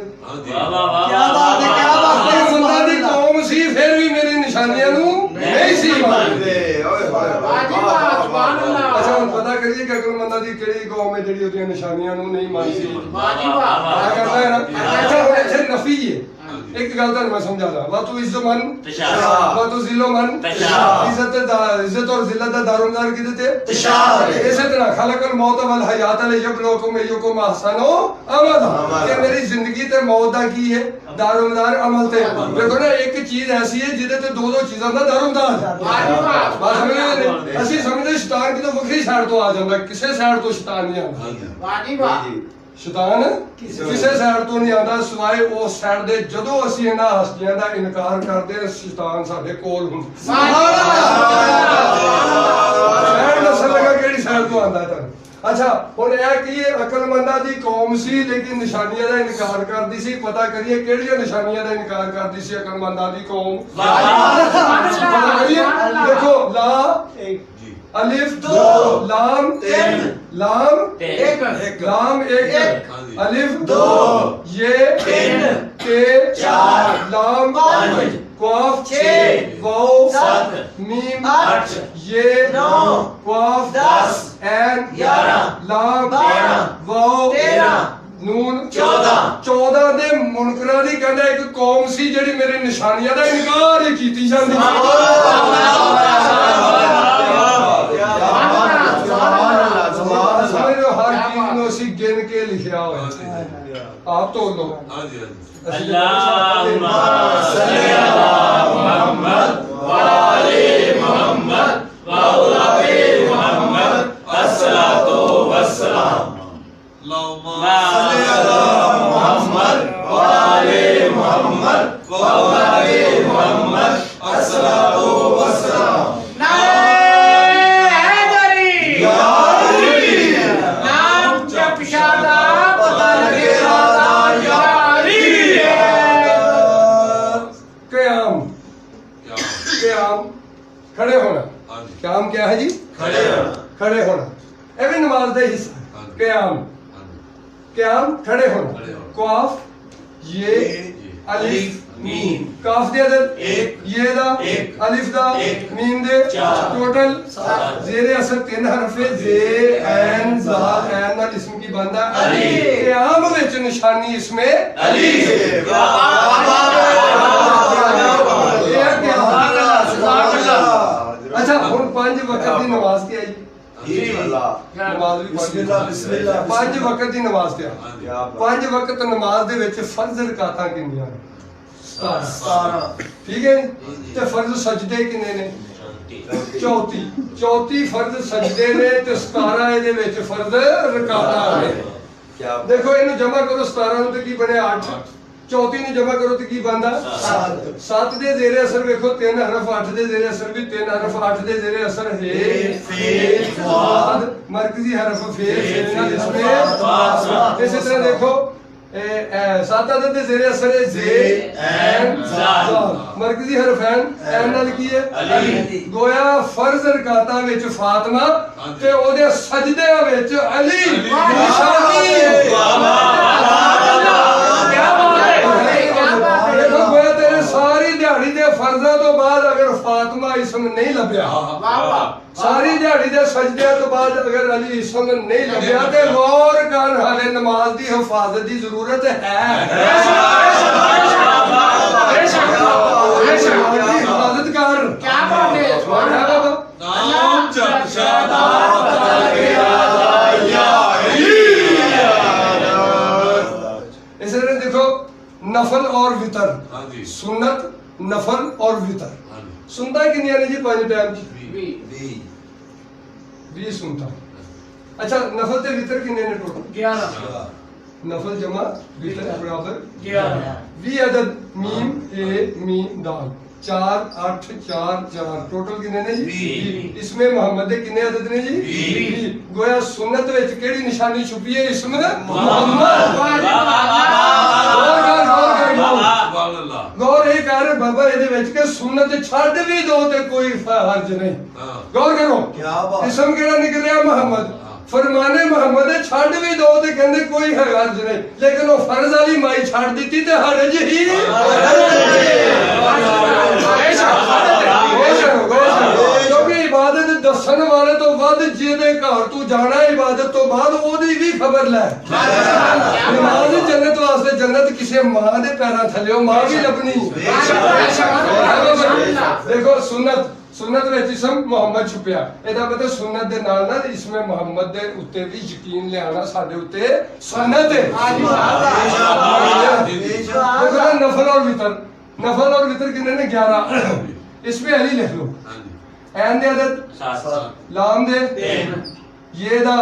क्या बात है क्या बात है बंदा दी कौम सी फिर भी मेरी निशानियां नु नहीं सी मानते वाह जी वाह सुभान अल्लाह अच्छा हम पता करिए कि अकल बंदा दी केड़ी कौम है जेडी ओदी निशानियां नु नहीं मानती वाह जी वाह क्या करना है ना अच्छा हुन इत्थे नफी है एक गल तो मैं समझा रहा वा तू इज्जत मन वा तू जिलो मन इज्जत और जिल्लत दा दारोमदार किदे ते इसे तरह खलकल मौत वल हयात ले यबलुकुम अय्युकुम अहसनु अमला कि मेरी जिंदगी ते मौत दा की है दारोमदार अमल ते देखो ना एक चीज ऐसी है जिदे ते दो चीजां दा दारोमदार वाह जी वाह बात समझ ਅਸੀਂ ਸਮਝਦੇ ਸ਼ੈਤਾਨ ਕਿਤੋਂ ਵੱਖਰੀ ਸਾਈਡ ਤੋਂ ਆ ਜਾਂਦਾ ਕਿਸੇ ਸਾਈਡ ਤੋਂ ਸ਼ੈਤਾਨ ਨਹੀਂ ਆਉਂਦਾ वाह जी वाह ਸ਼ੈਤਾਨ ਕਿਸੇ ਸਾਈਡ ਤੋਂ ਨਹੀਂ ਆਉਂਦਾ ਸਿਵਾਏ ਉਸ ਸਾਈਡ ਦੇ ਜਦੋਂ ਅਸੀਂ ਇਹਨਾਂ ਹਸਤੀਆਂ ਦਾ ਇਨਕਾਰ ਕਰਦੇ ਹਾਂ ਸ਼ੈਤਾਨ ਸਾਡੇ ਕੋਲ ਹੁੰਦਾ ਸਾਈਡ ਦੱਸਣ ਲੱਗਾ ਕਿਹੜੀ ਸਾਈਡ ਤੋਂ ਆਉਂਦਾ ਤੁਹਾਨੂੰ अच्छा ਹੁਣ ਇਹ ਕੀ ਇਹ ਅਕਲਮੰਦਾਂ ਦੀ ਕੌਮ ਸੀ ਲੇਕਿਨ ਨਿਸ਼ਾਨੀਆਂ ਦਾ ਇਨਕਾਰ ਕਰਦੀ ਸੀ ਪਤਾ ਕਰੀਏ ਕਿਹੜੀਆਂ ਨਿਸ਼ਾਨੀਆਂ ਦਾ ਇਨਕਾਰ ਕਰਦੀ ਸੀ ਅਕਲਮੰਦਾਂ ਦੀ ਕੌਮ ਪਤਾ ਕਰੀਏ ਦੇਖੋ ਲਾ अलिफ दो लाम तीन लाम एक लाम एक अलिफ दो ये तीन के चार लाम पाँच काफ छः वाव सात मीम आठ ये नौ काफ 10 ऐन 11 लाम 12 वाव 13 ਨੂਨ 14 ਦੇ ਮੁਨਕਰਾਂ ਦੀ ਕਹਿੰਦਾ ਇੱਕ ਕੌਮ ਸੀ ਜਿਹੜੀ ਮੇਰੇ ਨਿਸ਼ਾਨੀਆਂ ਦਾ ਇਨਕਾਰ ਹੀ ਕੀਤੀ ਜਾਂਦੀ हर चीज में उसी गिन के लिखा हुआ आप तो लो अल्लाहुम्मा सल्ली अला मुहम्मद व आले मुहम्मद व औलादे मुहम्मद अस्सलातु वस्सलाम अल्लाहुम्मा सल्ली अला मुहम्मद व आले मुहम्मद व औलादे मुहम्मद अस्सलातु वस्सलाम खड़े होना क्याम क्या है जी खड़े होना ये भी नमाज का हिस्सा क्याम क्याम खड़े होना काफ ये अलिफ मीम काफ दे अदद एक ये दा एक अलिफ दा एक मीम दे टोटल जेरे असर तीन हरफ है जे ऐन जा ऐन नाल इसम की बंदा अली क्याम विच निशानी इसमें अली अच्छा हुन पांच वक्त दी नमाज ते आई नमाज भी बिस्मिल्लाह बिस्मिल्लाह पांच वक्त दी नमाज ते पांच वक्त नमाज दे विच फर्ज रकातां किन्नियां 17 ठीक है ते फर्ज सजदे किन्ने ने 34 फर्ज सजदे ने ते 17 ਇਹਦੇ ਵਿੱਚ फर्ज रकातां ने देखो इन्हें जमा करो 17 ਨੂੰ ਤੇ ਕੀ ਬਣਿਆ 8 34 ਨੂੰ ਜਮਾ ਕਰੋ ਤੇ ਕੀ ਬਣਦਾ 7 ਦੇ ਜ਼ੇਰੇ ਅਸਰ ਵੇਖੋ 3 ਹਰਫ 8 ਦੇ ਜ਼ੇਰੇ ਅਸਰ ਵੀ 3 ਹਰਫ 8 ਦੇ ਜ਼ੇਰੇ ਅਸਰ ਹੈ ਫੇ स्वाद मरकजी हरफ फे ਨਾਲ इसमें इसी तरह देखो सात अदद दे ज़ेरे असर है जे एन ज़ाल मरकजी हरफैन एन नाल की है अली। गोया फर्ज रकातां विच फातिमा ते ओदे सजदे विच अली निशानी देखो गोया तेरे सारी दिहाड़ी दे फर्जां तो बाद अगर फातिमा इसम नहीं लभ्या सारी दिहाड़ी दे सजदे तो बाद अगर अली इसम नहीं लभ्या ते गौर कर हाले नमाज दी हिफाजत दी जरूरत है हिफाजत कर क्या बात है है बाबा नाम जप शादा इसलिए देखो नफल और वितर हाँ जी। सुन्नत नफल और वितर हाँ जी। सुनता कितनी ने जी 5 टाइम बी 20 सुनता अच्छा नफल ते वितर कितने ने टोटल 11 नफल जमा वितर बराबर 11 20 अदद मीम ए मीम दाल 4 8 4 4 टोटल कितने ने जी 20 इसमें मोहम्मद दे कितने अदद ने जी 20 गोया सुन्नत विच केड़ी निशानी छुपी है इसमें मोहम्मद सुभान अल्लाह। गौर ये कर बाबा ਇਹਦੇ ਵਿੱਚ ਕਿ ਸੁन्नत ਛੱਡ ਵੀ ਦੋ ਤੇ ਕੋਈ ਹਰਜ ਨਹੀਂ हाँ। गौर करो क्या बात। इसम केड़ा निकलिया मोहम्मद फरमाने मोहम्मद छੱਡ भी दो ते कहंदे कोई हरज नहीं लेकिन वो फर्ज वाली माई छੱਡ ਦਿੱਤੀ ਤੇ हरज ही क्योंकि इबादत दसन वाले तो बाद जिहदे घर तू जाना इबादत तो बाद ओदी भी खबर ले नमाज जन्नत वास्ते जन्नत किसी मां दे पैरां थल्ले मां भी लभनी देखो सुन्नत सुन्नत विच इसम मोहम्मद छुपिया ਇਹਦਾ मतलब सुन्नत दे नाल नाल इसमें मोहम्मद दे उत्ते भी यकीन लियाना साडे उत्ते सुन्नत है देखो ना नफल और वितर कितने ने 11 इसमें अली लिख लो हाँ जी। ऐन दे अदद 7 लाम दे ये दा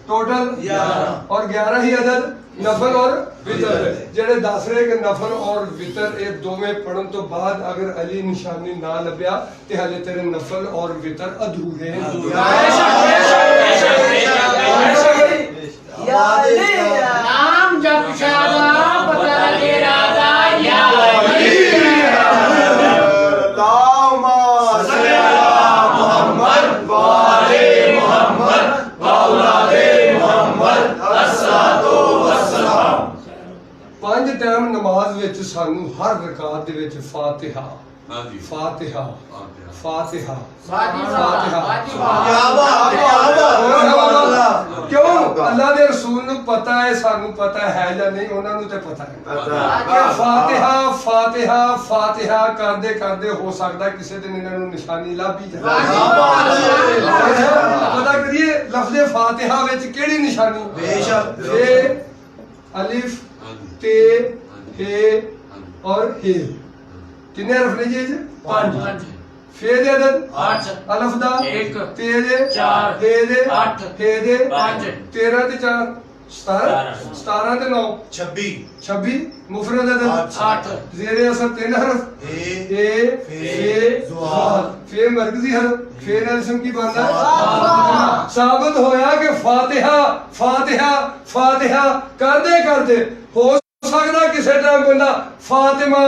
टोटल 11 और 11 ही अदद नफल और वितर जेड़े दस रहे कि नफल और वितर ये दोवें पढ़न तो बाद अगर अली निशानी ना लभ्या ते हाले तेरे नफल और वितर अधूरे हैं नाम जप शादा पता लगे राजा या पांच टाइम नमाज विच सानू हर रकात दे विच फातिहा हाँ जी। फातिहा फातिहा क्या बात। क्यों अल्लाह दे रसूल नु पता है सानू पता है या नहीं उन्हां नु ते पता है कि फातिहा फातिहा फातिहा करदे करदे हो सकदा किसी दिन इन्हां नु निशानी लभ ही जाए पता करिए लफ्ज़ फातिहा विच केड़ी निशानी बेशक। फे अलिफ ते हे और हे कितने हरफ ने जी 5 फे दे अदद 8 अलिफ दा 1 ते दे 4 हे दे 8 हे दे 5 13 ते 4 17 ते 9 26 मुफरद अदद 8 ज़ेरे असर 3 हरफ ए फे ज़ाल फे मरकजी हरफ फे नाल इसम की बनदा साबित होया कि फातिहा फातिहा फातिहा करदे करदे हो सकदा किसी टाइम बंदा फातिमा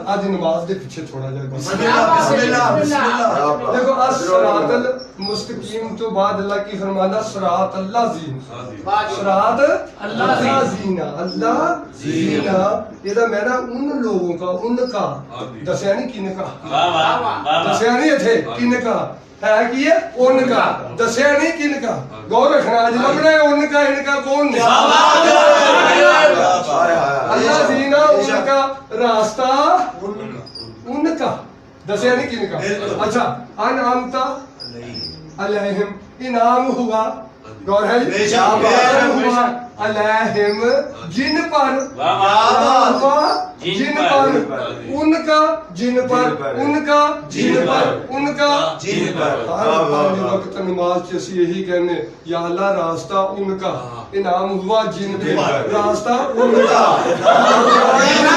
आज नमाज दे पीछे थोड़ा देखो अस्सरातल मुस्तकीम तो बाद अल्लाह की फरमाना सरात अल्लाह जीन सरात अल्लाह जीना अल्लाह जीना ਇਹਦਾ मैंने उन लोगों का उनका दसिया नहीं किनका दसिया नहीं इथे किनका है कि है उनका दसिया नहीं किनका गौर रखना आज लभना है उनका इनका कौन अल्लाह जीना उनका रास्ता उनका दसिया नहीं किनका अच्छा अनअमता अलैहिम इनाम हुआ गौर है इनाम हुआ अलैहिम जिन पर हुआ जिन पर उनका जिन पर उनका जिन पर उनका जिन पर। हर पांच वक्त नमाज च ਅਸੀਂ यही कहने या अल्लाह रास्ता उनका इनाम हुआ जिन पर रास्ता उनका अल्लाह सीना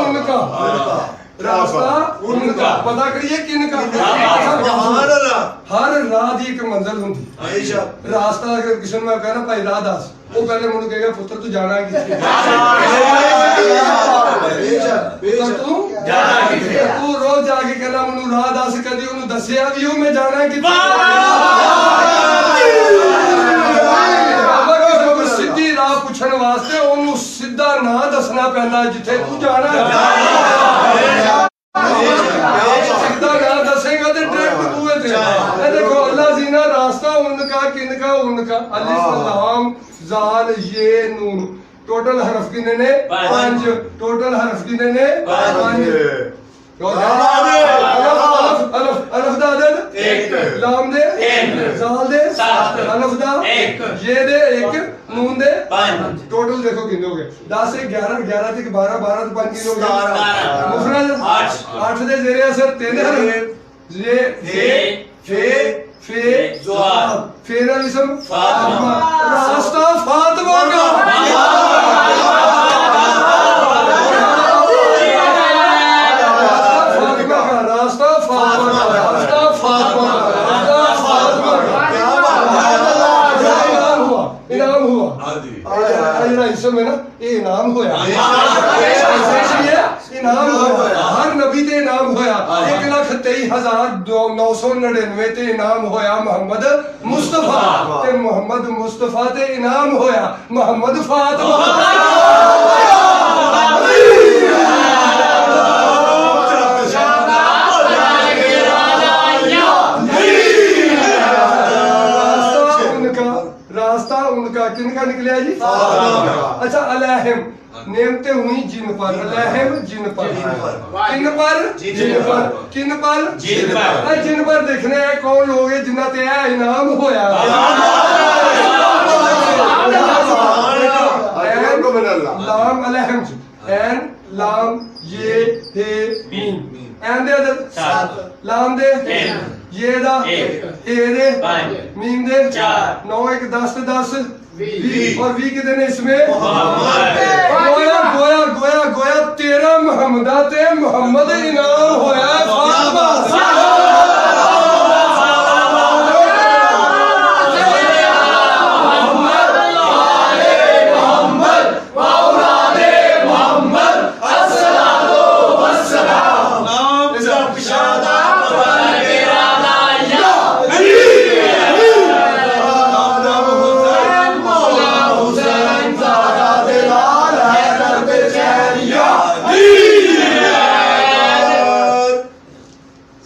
उनका रास्ता उनका पता करिए किनका सुभान अल्लाह हर राह ਦੀ ਇੱਕ ਮੰਜ਼ਿਲ ਹੁੰਦੀ बेशक ਰਾਸਤਾ ਅਗਰ ਕਿਸੇ ਨੂੰ ਮੈਂ ਕਹਿਣਾ ਭਾਈ ਰਾਹ ਦੱਸ ਉਹ ਪਹਿਲੇ ਮੈਨੂੰ ਕਹੇਗਾ ਪੁੱਤਰ ਤੂੰ ਜਾਣਾ ਕਿੱਥੇ ਪੁੱਤਰ ਤੂੰ ਜਾਣਾ ਕਿੱਥੇ? ਤੂੰ ਰੋਜ਼ ਜਾ ਕੇ ਕਹਿੰਦਾ ਮੈਨੂੰ ਰਾਹ ਦੱਸ ਕਦੀ ਉਹਨੂੰ ਦੱਸਿਆ ਵੀ ਉਹ ਮੈਂ ਜਾਣਾ ਕਿੱਥੇ ਅਗਰ ਕਿਸੇ ਨੂੰ ਸਿੱਧੀ ਰਾਹ ਪੁੱਛਣ ਵਾਸਤੇ ਉਹਨੂੰ ਸਿੱਧਾ ਨਾ ਦੱਸਣਾ ਪੈਂਦਾ ਜਿੱਥੇ ਤੂੰ ਜਾਣਾ ਸਿੱਧਾ ਨਾ ਦੱਸੇਗਾ ਤੇ ਡਾਇਰੈਕਟ ਤੂੰ ਇਹ देखो अल्लाह जीना रास्ता उनका किनका उनका अलिफ लाम जाल ये नून टोटल हरफ कितने ने पांच टोटल हरफ कितने ने पांच अलफ अलफ अलफ दा अदद एक लाम दे तीन जाल दे सात अलफ दा एक ये दे एक नून दे पांच टोटल देखो कितने हो गए 10 से 11 11 से 12 12 से 5 कितने हो गए मुफरद 8 दे जेरे असर 3 हरफ ये फे ज़वाब फेर इस्म फातिमा रास्ता फातिमा का फातिमा का रास्ता फातिमा का रास्ता फातिमा का रास्ता फातिमा का इनाम हुआ अजरा इस्म है ना ये इनाम होया इनाम होया हर नबी ते इनाम होया 1,23,999 ते इनाम होया मोहम्मद मुस्तफा ते मोहम्मद मुस्तफा ते इनाम होया मोहम्मद फातिमा रास्ता उनका किनका निकला जी अच्छा अलहम नेमते हुई जिन पर अलहम जिन पर किन पर जिन पर देखने है कौन लोग है जिन्ना ते है इनाम होया लाम अलहम एन लाम ये हे मीम एन दे अदद लाम दे ये दा ए दे मीम दे 9 1 10 ते 10 20 और 20 कितने ने इसमें गोया गोया गोया गोया तेरा मोहम्मदा ते मोहम्मद इनाम होया फातिमा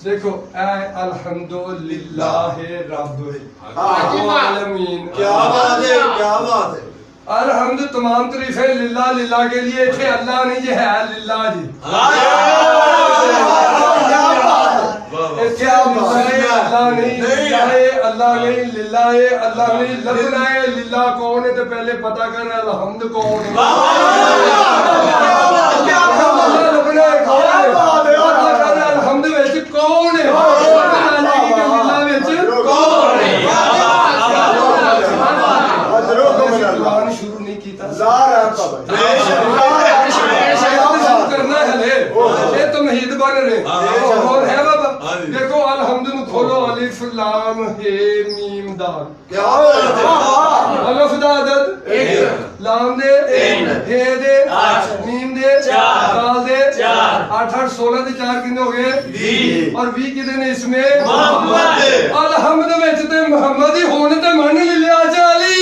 देखो अल्हम्दुलिल्लाह रब्बिल आलमीन क्या बात है क्या बात है अलहम्द तमाम तारीफें लिल्लाह लिल्लाह के लिए थे अल्लाह नहीं ये है लिल्लाह जी क्या अल्लाह नहीं अल्लाह नहीं लिल्लाह है अल्लाह नहीं लबना है लिल्लाह कौन है तो पहले पता कर अलहम्द कौन है लबना है कौन है पता कर अलहम्द विच कौन है लिल्लाह विच कौन है कुरान शुरू नहीं कीता करना है ये तमहीद बन रहे और है बाबा देखो अलहम्द नु खोलो अलिफ लाम हे मीम दाल क्या बात है अलफ दा अदद 1 लाम दे 3 हे दे 8 मीम दे 4 दाल दे 4 8 8 16 दे 4 कितने हो गए 20 और 20 कितने ने इसमें मोहम्मद अलहम्द विच ते मोहम्मद ही होने ते मन लिया चाली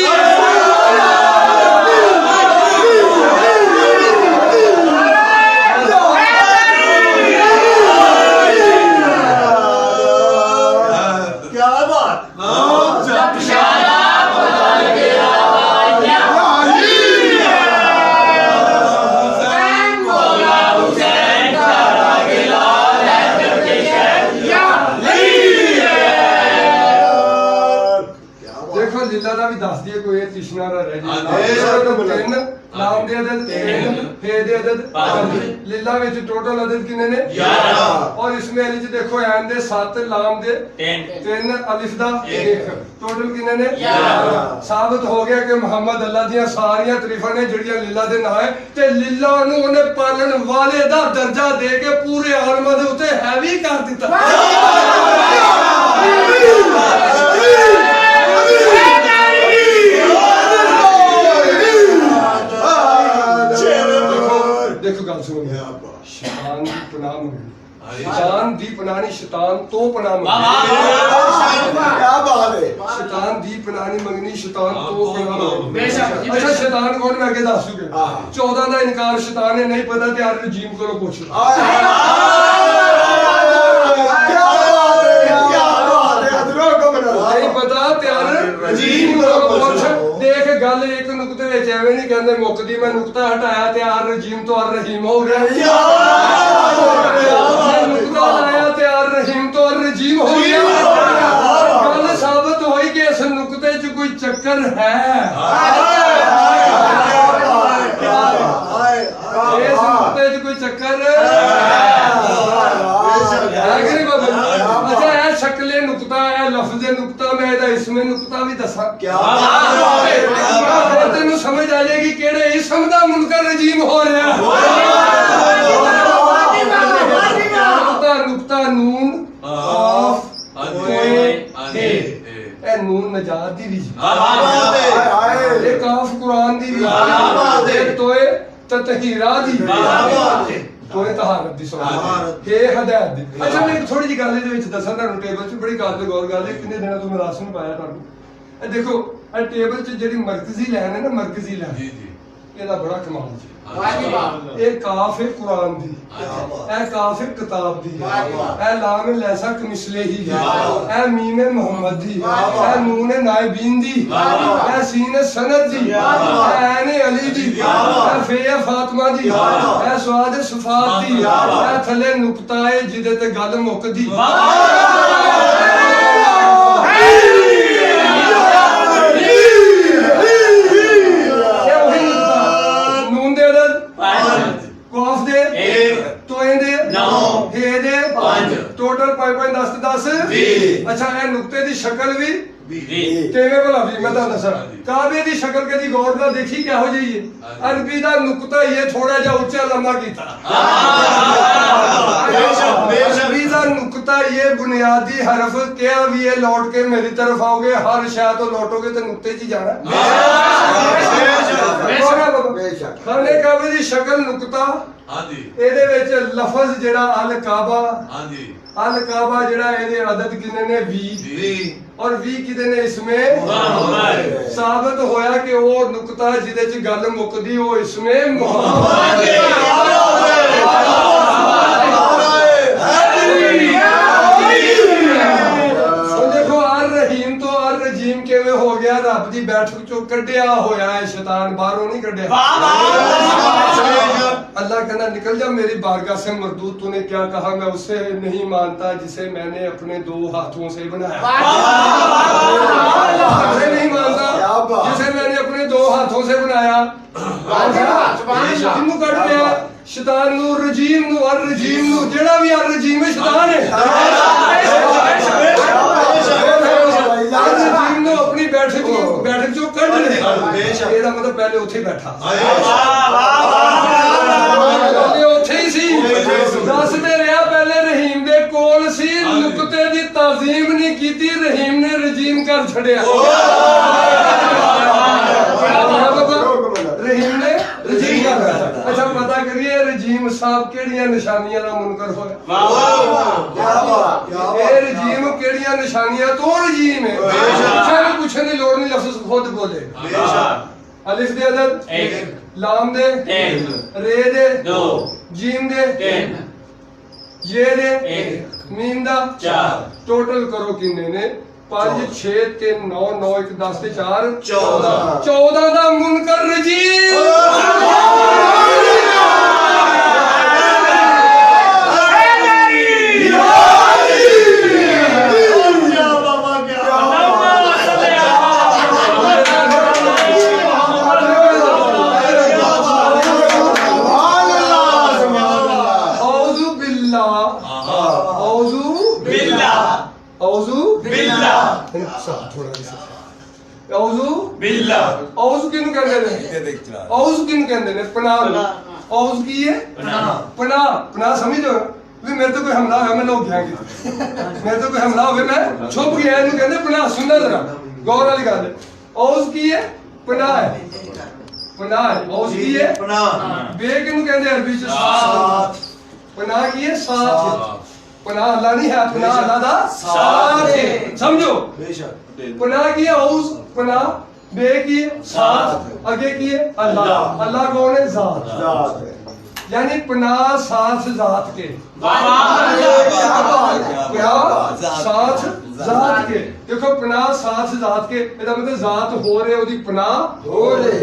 ਲੀਲਾ ਦਾ ਵੀ ਦੱਸ ਦਈਏ ਕੋਈ ਇਹ ਤਿਸ਼ਨਾ ਨਾ ਰਹਿ ਹਾਂ, ਜਾਏ ਇਹ ਤਿੰਨ ਨਾਮ ਦੇ ਅਦਦ ਤਿੰਨ ਫੇ ਦੇ ਅਦਦ ਪੰਜ ਲੀਲਾ ਵਿੱਚ ਟੋਟਲ ਅਦਦ ਕਿੰਨੇ ਨੇ 11 ਔਰ ਇਸਮੇ ਅਲੀ ਚ ਦੇਖੋ ਐਨ ਦੇ 7 ਲਾਮ ਦੇ 3 ਅਲਿਫ ਦਾ 1 ਟੋਟਲ ਕਿੰਨੇ ਨੇ 11 ਸਾਬਤ ਹੋ ਗਿਆ ਕਿ ਮੁਹੰਮਦ ਅੱਲਾ ਦੀਆਂ ਸਾਰੀਆਂ ਤਾਰੀਫਾਂ ਨੇ ਜਿਹੜੀਆਂ ਲੀਲਾ ਦੇ ਨਾਂ ਹੈ ਤੇ ਲੀਲਾ ਨੂੰ ਉਹਨੇ ਪਾਲਣ ਵਾਲੇ ਦਾ ਦਰਜਾ ਦੇ ਕੇ ਪੂਰੇ ਆਲਮਾਂ ਦੇ ਉੱਤੇ ਹੈਵੀ ਕਰ ਦਿੱਤਾ देखो गल सुनो शैतान दी पनाह मंगनी शैतान दी पनाह नहीं शैतान तो पनाह मंगनी क्या बात है शैतान दी पनाह नहीं मंगनी शैतान तो पनाह मंगनी बेशक जी, अच्छा शैतान कौन मैं आगे दस चुके हाँ। 14 का इनकार शैतान ने नहीं पता ते यार रजीम को पूछ लो नहीं पता ते यार रजीम को पूछ देख गल एक नुकते विच एवें नहीं कहंदे मुकदी मैं नुकता हटाया ते यार रजीम तो यार रहीम हो गया नुकता लाया ते यार रहीम तो यार रजीम हो गया गल साबित होई कि इस नुकते च कोई चक्कर है इस नुकते च कोई चक्कर है कि नहीं बाबा? अच्छा है शक्ले नुकता है लफ्ज़े नुकता मैं इहदा इसमें नुकता भी दसा क्या तेन समझ आ जाएगी केड़े इसम दा मुनकर रजीम हो रहा नुकता नुकता नून काफ ए नून नजात दी भी ए काफ कुरान दी भी ए तोए ततहीरा दी तोए तहारत दी सुना हे हदायत दी अच्छा मैं थोड़ी जी गल ਇਹਦੇ ਵਿੱਚ ਦੱਸਾਂ ਤੁਹਾਨੂੰ ਟੇਬਲ 'ਚ ਬੜੀ ਗੱਲ ਤੇ ਗੌਰ ਗੱਲ ਹੈ ਕਿੰਨੇ ਦਿਨਾਂ ਤੋਂ ਮੈਂ ਰਾਸ਼ਨ ਪਾਇਆ ਤੁਹਾਨੂੰ ਇਹ ਦੇਖੋ ਇਹ ਟੇਬਲ 'ਚ ਜਿਹੜੀ ਮਰਕਜ਼ੀ ਲਾਈਨ ਹੈ ਨਾ ਮਰਕਜ਼ੀ ਲਾਈਨ जी जी ਇਹਦਾ ਬੜਾ ਕਮਾਲ ਜੀ वाजिब ਇਹ ਕਾਫ ਹੈ ਕੁਰਾਨ ਦੀ ਇਹ ਕਾਫ ਹੈ ਕਿਤਾਬ ਦੀ ਇਹ ਲਾਮ ਲੈਸਾ ਕਮਿਸਲੇ ਹੀ ਇਹ ਮੀਮ ਹੈ ਮੁਹੰਮਦ ਦੀ ਇਹ ਨੂਨ ਹੈ ਨਾਇਬੀਨ ਦੀ ਇਹ ਸੀਨ ਹੈ ਸਨਦ ਦੀ ਇਹ ਐਨ ਹੈ ਅਲੀ ਦੀ ਇਹ ਫੇ ਹੈ ਫਾਤਮਾ ਦੀ ਇਹ ਸਵਾਦ ਹੈ ਸਫਾਤ ਦੀ ਇਹ ਥੱਲੇ ਨੁਕਤਾ ਹੈ ਜਿਹਦੇ ਤੇ ਗੱਲ ਮੁੱਕਦੀ कौफ दे तोए दे हे दे टोटल 5 10 10 अच्छा ए नुक्ते दी शक्ल भी तेरे भला भी मैं ਤੁਹਾਨੂੰ ਦੱਸਾਂ ਕਾਬੇ ਦੀ ਸ਼ਕਲ ਕਦੀ ਗੌਰ ਨਾਲ ਦੇਖੀ ਕਿਹੋ ਜਿਹੀ ਹੈ ਅਰਬੀ ਦਾ ਨੁਕਤਾ ਇਹ ਥੋੜਾ ਜਿਹਾ ਉੱਚਾ ਲੰਮਾ ਕੀਤਾ अरबी का नुकता ये बुनियादी हरफ क्या भी है लौट के मेरी तरफ आओगे हर शायद तो लौटोगे तो नुकते च जाना खाने काबे दी शक्ल नुकता हाँ जी ਇਹਦੇ ਵਿੱਚ ਲਫ਼ਜ਼ ਜਿਹੜਾ ਅਲ ਕਾਬਾ हाँ जी ਅਲ ਕਾਬਾ ਜਿਹੜਾ ਇਹਦੇ ਅਦਦ ਕਿੰਨੇ ਨੇ 20 जी और 20 ਕਿਦੇ ਨੇ ਇਸਮੇ ਸਾਬਤ ਹੋਇਆ ਕਿ ਉਹ ਨੁਕਤਾ ਜਿਹਦੇ ਚ ਗੱਲ ਮੁੱਕਦੀ ਉਹ ਇਸਮੇ ਮੁਹੰਮਦ ਕਿਵੇਂ ਹੋ ਗਿਆ ਰੱਬ ਦੀ ਬੈਠਕ ਚੋਂ ਕੱਢਿਆ ਹੋਇਆ ਹੈ ਸ਼ੈਤਾਨ ਬਾਹਰੋਂ ਨਹੀਂ ਕੱਢਿਆ अल्लाह कहना निकल जा मेरी बारगाह से मरदूद तूने क्या कहा मैं उसे नहीं मानता जिसे मैंने अपने 2 हाथों से बनाया नहीं मानता जिसे मैंने अपने 2 हाथों से बनाया जिन्हों कट गया शैतान नू रजीम नू और रजीम नू जेड़ा भी और रजीम है शैतान है रजीम नू अपनी बैठक चो कट ले ਇਹਦਾ ਮਤਲਬ ਪਹਿਲੇ ਉੱਥੇ ਬੈਠਾ ਉੱਥੇ ਹੀ ਸੀ ਦੱਸਦੇ ਰਿਹਾ ਪਹਿਲੇ ਰਹੀਮ ਦੇ ਕੋਲ ਸੀ ਨੁਕਤੇ ਦੀ ਤਾਜ਼ੀਮ ਨਹੀਂ ਕੀਤੀ ਰਹੀਮ ਨੇ ਰਜੀਮ ਕਰ ਛੱਡਿਆ ਰਹੀਮ ਨੇ ਰਜੀਮ ਕਰ ਅੱਛਾ ਪਤਾ ਕਰੀਏ ਰਜੀਮ ਸਾਹਿਬ ਕਿਹੜੀਆਂ ਨਿਸ਼ਾਨੀਆਂ ਦਾ ਮੁਨਕਰ ਹੋਇਆ ਇਹ ਰਜੀਮ ਕਿਹੜੀਆਂ ਨਿਸ਼ਾਨੀਆਂ ਤੋਂ ਰਜੀਮ ਹੈ ਪੁੱਛਣ ਦੀ ਲੋੜ ਨਹੀਂ ਲਫ਼ਜ਼ ਖੁਦ ਬੋਲੇ अलिफ दे अदद 1 लाम दे 3 रे दे 2 जीम दे 3 ये दे 1 मीम दा 4 टोटल करो किन्ने ने 5 6 3 9 9 1 10 ते 4 14 दा मुनकर रजीम औज़ु बिल्ला थोड़ा सा औज़ु बिल्ला औज़ किनु कहते ने औज़ किनु कहते ने पनाह औज़ की है पनाह पनाह समझो भी मेरे तो कोई हमला हुआ मैं लोग गया मेरे तो कोई हमला हुआ मैं छुप गया इन्हें कहते पनाह सुनना जरा गौर वाली गल है औज़ की है पनाह है पनाह है औज़ की है बे किनु कहते अरबी च साथ पनाह की है साथ है पनाह अल्लाह नहीं है पनाह अल्लाह दा साथ है समझो पनाह की है औज़ पनाह बे की है साथ आगे की है अल्लाह अल्लाह कौन है जात यानी पनाह साथ जात के क्या साथ जात के देखो पनाह साथ जात के ਇਹਦਾ मतलब जात हो रहे ਉਹਦੀ पनाह हो रहे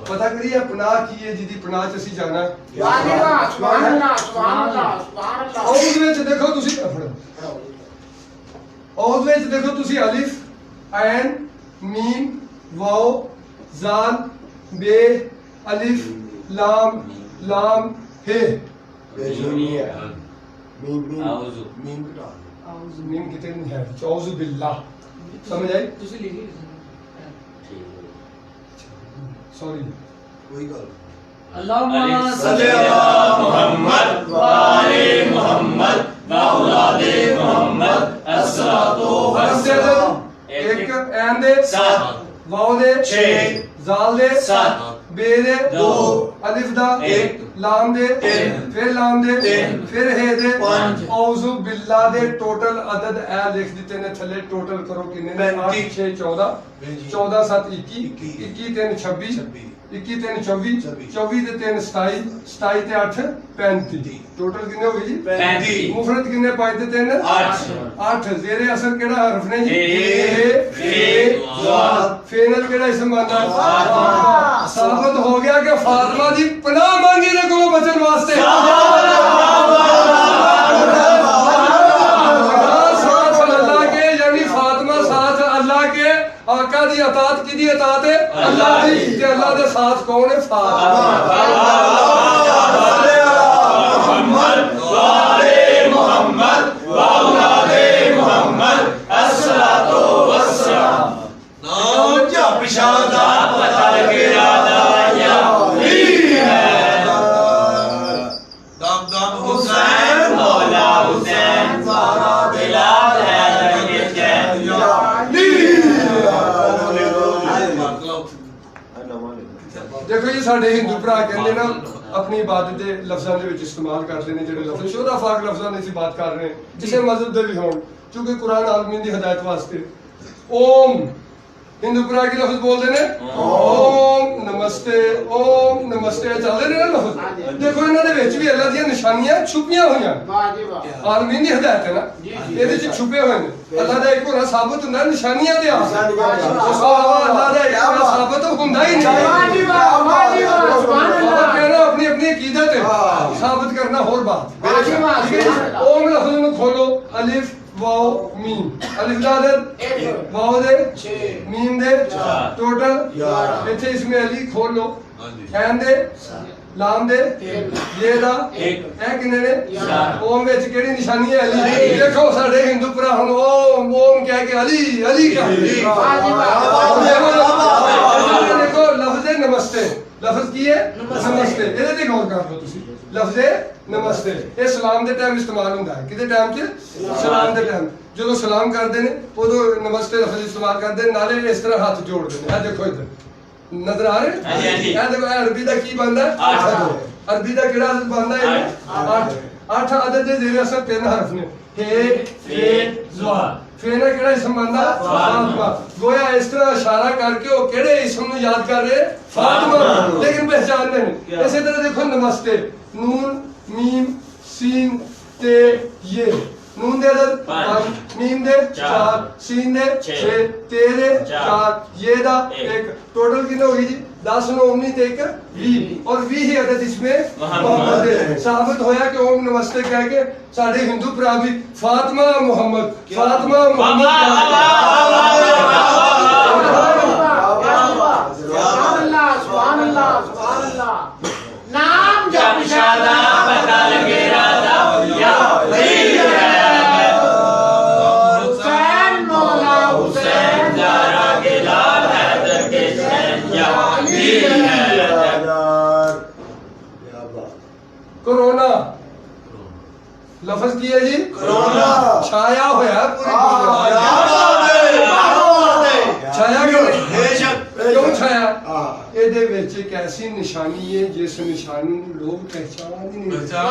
पता करिए पनाह की है जिदी पनाह ਚ ਅਸੀਂ ਜਾਣਾ सुभान अल्लाह सुभान अल्लाह सुभान अल्लाह ਔਜ਼ ਵਿੱਚ ਦੇਖੋ ਤੁਸੀਂ ਔਜ਼ ਵਿੱਚ ਦੇਖੋ ਤੁਸੀਂ ਅਲਿਫ ਐਨ मीम वाओ जाल बे अलिफ लाम लाम हे मीम कितने नहीं है औज़ु बिल्लाह समझ आई ਤੁਸੀਂ ਲਿਖੀ सॉरी अल्लाहुम्मा सल्ली अला मुहम्मद व आले मुहम्मद व औलादे मुहम्मद अस्सलातु वस्सलाम एक ऐन दे सात वाओ दे 6 जाल दे सात बे दे 2 अलिफ दा एक लाम दे तीन फिर लाम दे तीन फिर हे दे पांच औज़ु बिल्लाह दे टोटल अदद ए लिख दिते ने थले टोटल करो कितने ने 8 6 14 14 7 21 21 3 26 21 3 24 24 ਤੇ 3 27 27 ਤੇ 8 35 ਟੋਟਲ ਕਿੰਨੇ ਹੋ ਗਏ ਜੀ 35 ਮੁਫਰਦ ਕਿੰਨੇ ਪਾਏ ਤੇ 3 8 8 ਜ਼ੇਰੇ ਅਸਲ ਕਿਹੜਾ ਹਰਫ ਨੇ ਜੀ फे ज़ाद फे ਨਾਲ ਕਿਹੜਾ ਇਸਮ ਬਣਦਾ ਸਾਬਤ ਹੋ ਗਿਆ ਕਿ ਫਾਤਿਮਾ ਦੀ ਪਨਾਹ ਮੰਗੀ ਨੇ ਕੋਲੋਂ ਬਚਣ ਵਾਸਤੇ साथ अल्लाह के यानी फातिमा साथ अल्लाह के आका दी अतात की दी अतात है अल्लाह दी ते अल्लाह दे साथ कौन है फातिमा मुहम्मद व आले मुहम्मद व औलादे मुहम्मद अस्सलातु वस्सलाम नाम जप शादा पता लगे राजा या अली है दम दम हुसैन मौला हुसैन सारा बिलाल है ये चैन या अली देखो ये साडे हिंदू भरा कहंदे ना अपनी इबादत दे लफ्ज़ां दे विच इस्तेमाल करदे ने जेहड़े लफ्ज़ शोरा फाक लफ्ज़ां दी ਅਸੀਂ बात कर रहे हैं जिसे मजहब दे भी होण क्योंकि कुरान आलमीन दी हिदायत वास्ते ओम हिंदू भरा की लफ्ज़ बोलदे ने ओम नमस्ते चलदे ने ना लफ्ज़ देखो इन्हां दे विच भी अल्लाह दी निशानियां छुपियां होईयां वाह जी वाह आलमीन दी हिदायत है ना ਇਹਦੇ ਚ ਛੁਪੇ ਹੋਏ ਨੇ ਅੱਲਾਹ ਦਾ ਇੱਕ ਹੋਣਾ ਸਾਬਤ ਹੁੰਦਾ ਨਿਸ਼ਾਨੀਆਂ ਤੇ ਆ ਉਸ ਤੋਂ ਇਲਾਵਾ ਅੱਲਾਹ ਦਾ ਇੱਕ ਹੋਣਾ ਸਾਬਤ ਹੁੰਦਾ ਹੀ ਨਹੀਂ वाह जी वाह सुभान बाबा अल्लाह कहना अपनी अपनी अकीदत है साबित करना और बात वाह जी वाह ठीक है जी? ओम लफ्ज़ ਨੂੰ खोलो अलिफ वाओ मीम अलिफ दा दर वाओ दे 6 मीम दे चार। टोटल ਇੱਥੇ इसमें अली खोल लो ऐन दे लाम दे ये दा एक। ਇਹ ਕਿੰਨੇ ਨੇ चार। ओम ਵਿੱਚ ਕਿਹੜੀ ਨਿਸ਼ਾਨੀ ਹੈ ਅਲੀ ਦੇਖੋ ਸਾਡੇ ਹਿੰਦੂ ਭਰਾ ਹੁਣ ओम ओम ਕਹਿ ਕੇ अली क्या वाह जी वाह देखो लफ्ज़ नमस्ते लफ्ज़ की है नमस्ते ਇਹਦੇ ਤੇ ਗੌਰ ਕਰ ਲਓ ਤੁਸੀਂ लफ्ज़ नमस्ते ਇਹ ਸਲਾਮ ਦੇ ਟਾਈਮ ਇਸਤੇਮਾਲ ਹੁੰਦਾ ਹੈ ਕਿਹਦੇ ਟਾਈਮ 'ਚ ਸਲਾਮ ਦੇ ਟਾਈਮ ਜਦੋਂ ਸਲਾਮ ਕਰਦੇ ਨੇ ਉਦੋਂ ਨਮਸਤੇ ਲਫ਼ਜ਼ ਇਸਤੇਮਾਲ ਕਰਦੇ ਨੇ ਨਾਲੇ ਇਸ ਤਰ੍ਹਾਂ ਹੱਥ ਜੋੜਦੇ ਨੇ ਇਹ ਦੇਖੋ ਇੱਧਰ ਨਜ਼ਰ ਆ ਰਿਹਾ ਹਾਂਜੀ, ਹਾਂਜੀ। ਇਹ ਦੇਖੋ ਇਹ ਅਰਬੀ ਦਾ ਕੀ ਬਣਦਾ ਅੱਠ। ਅਰਬੀ ਦਾ ਕਿਹੜਾ ਅਦਦ ਬਣਦਾ ਹੈ 8 ਅਦਦ ਦੇ ਜਿਹੜੇ ਅਸਲ 3 ਹਰਫ ਨੇ हे फे ज़ा ਫੇ ਨਾਲ ਕਿਹੜਾ ਇਸਮ ਬਣਦਾ ਫਾਤਿਮਾ ਗੋਇਆ ਇਸ ਤਰ੍ਹਾਂ ਇਸ਼ਾਰਾ ਕਰਕੇ ਉਹ ਕਿਹੜੇ ਇਸਮ ਨੂੰ ਯਾਦ ਕਰ ਰਹੇ ਫਾਤਿਮਾ ਲੇਕਿਨ ਪਹਿਚਾਨਦੇ ਨੇ ਇਸੇ ਤਰ੍ਹਾਂ ਦੇਖੋ ਨਮਸਤੇ नून मीम सीन ते ये नून दे अदद 5 मीम दे 4 सीन दे 6 ते दे 4 ये दा 1 टोटल कितने होगी जी 10 नो ओम नहीं ते 1 20 और 20 ही अदद इसमें मोहम्मद है साबित होया कि ओम नमस्ते कह के साडे हिंदू भरा भी फातिमा मोहम्मद सुभान अल्लाह नाम जप शादा पता लगे राजा या अली है ਵਿੱਚ ਇੱਕ ਐਸੀ ਨਿਸ਼ਾਨੀ ਹੈ ਜਿਸ ਨਿਸ਼ਾਨੀ ਨੂੰ ਲੋਕ ਪਹਿਚਾਨ ਹੀ ਨਹੀਂ पहचान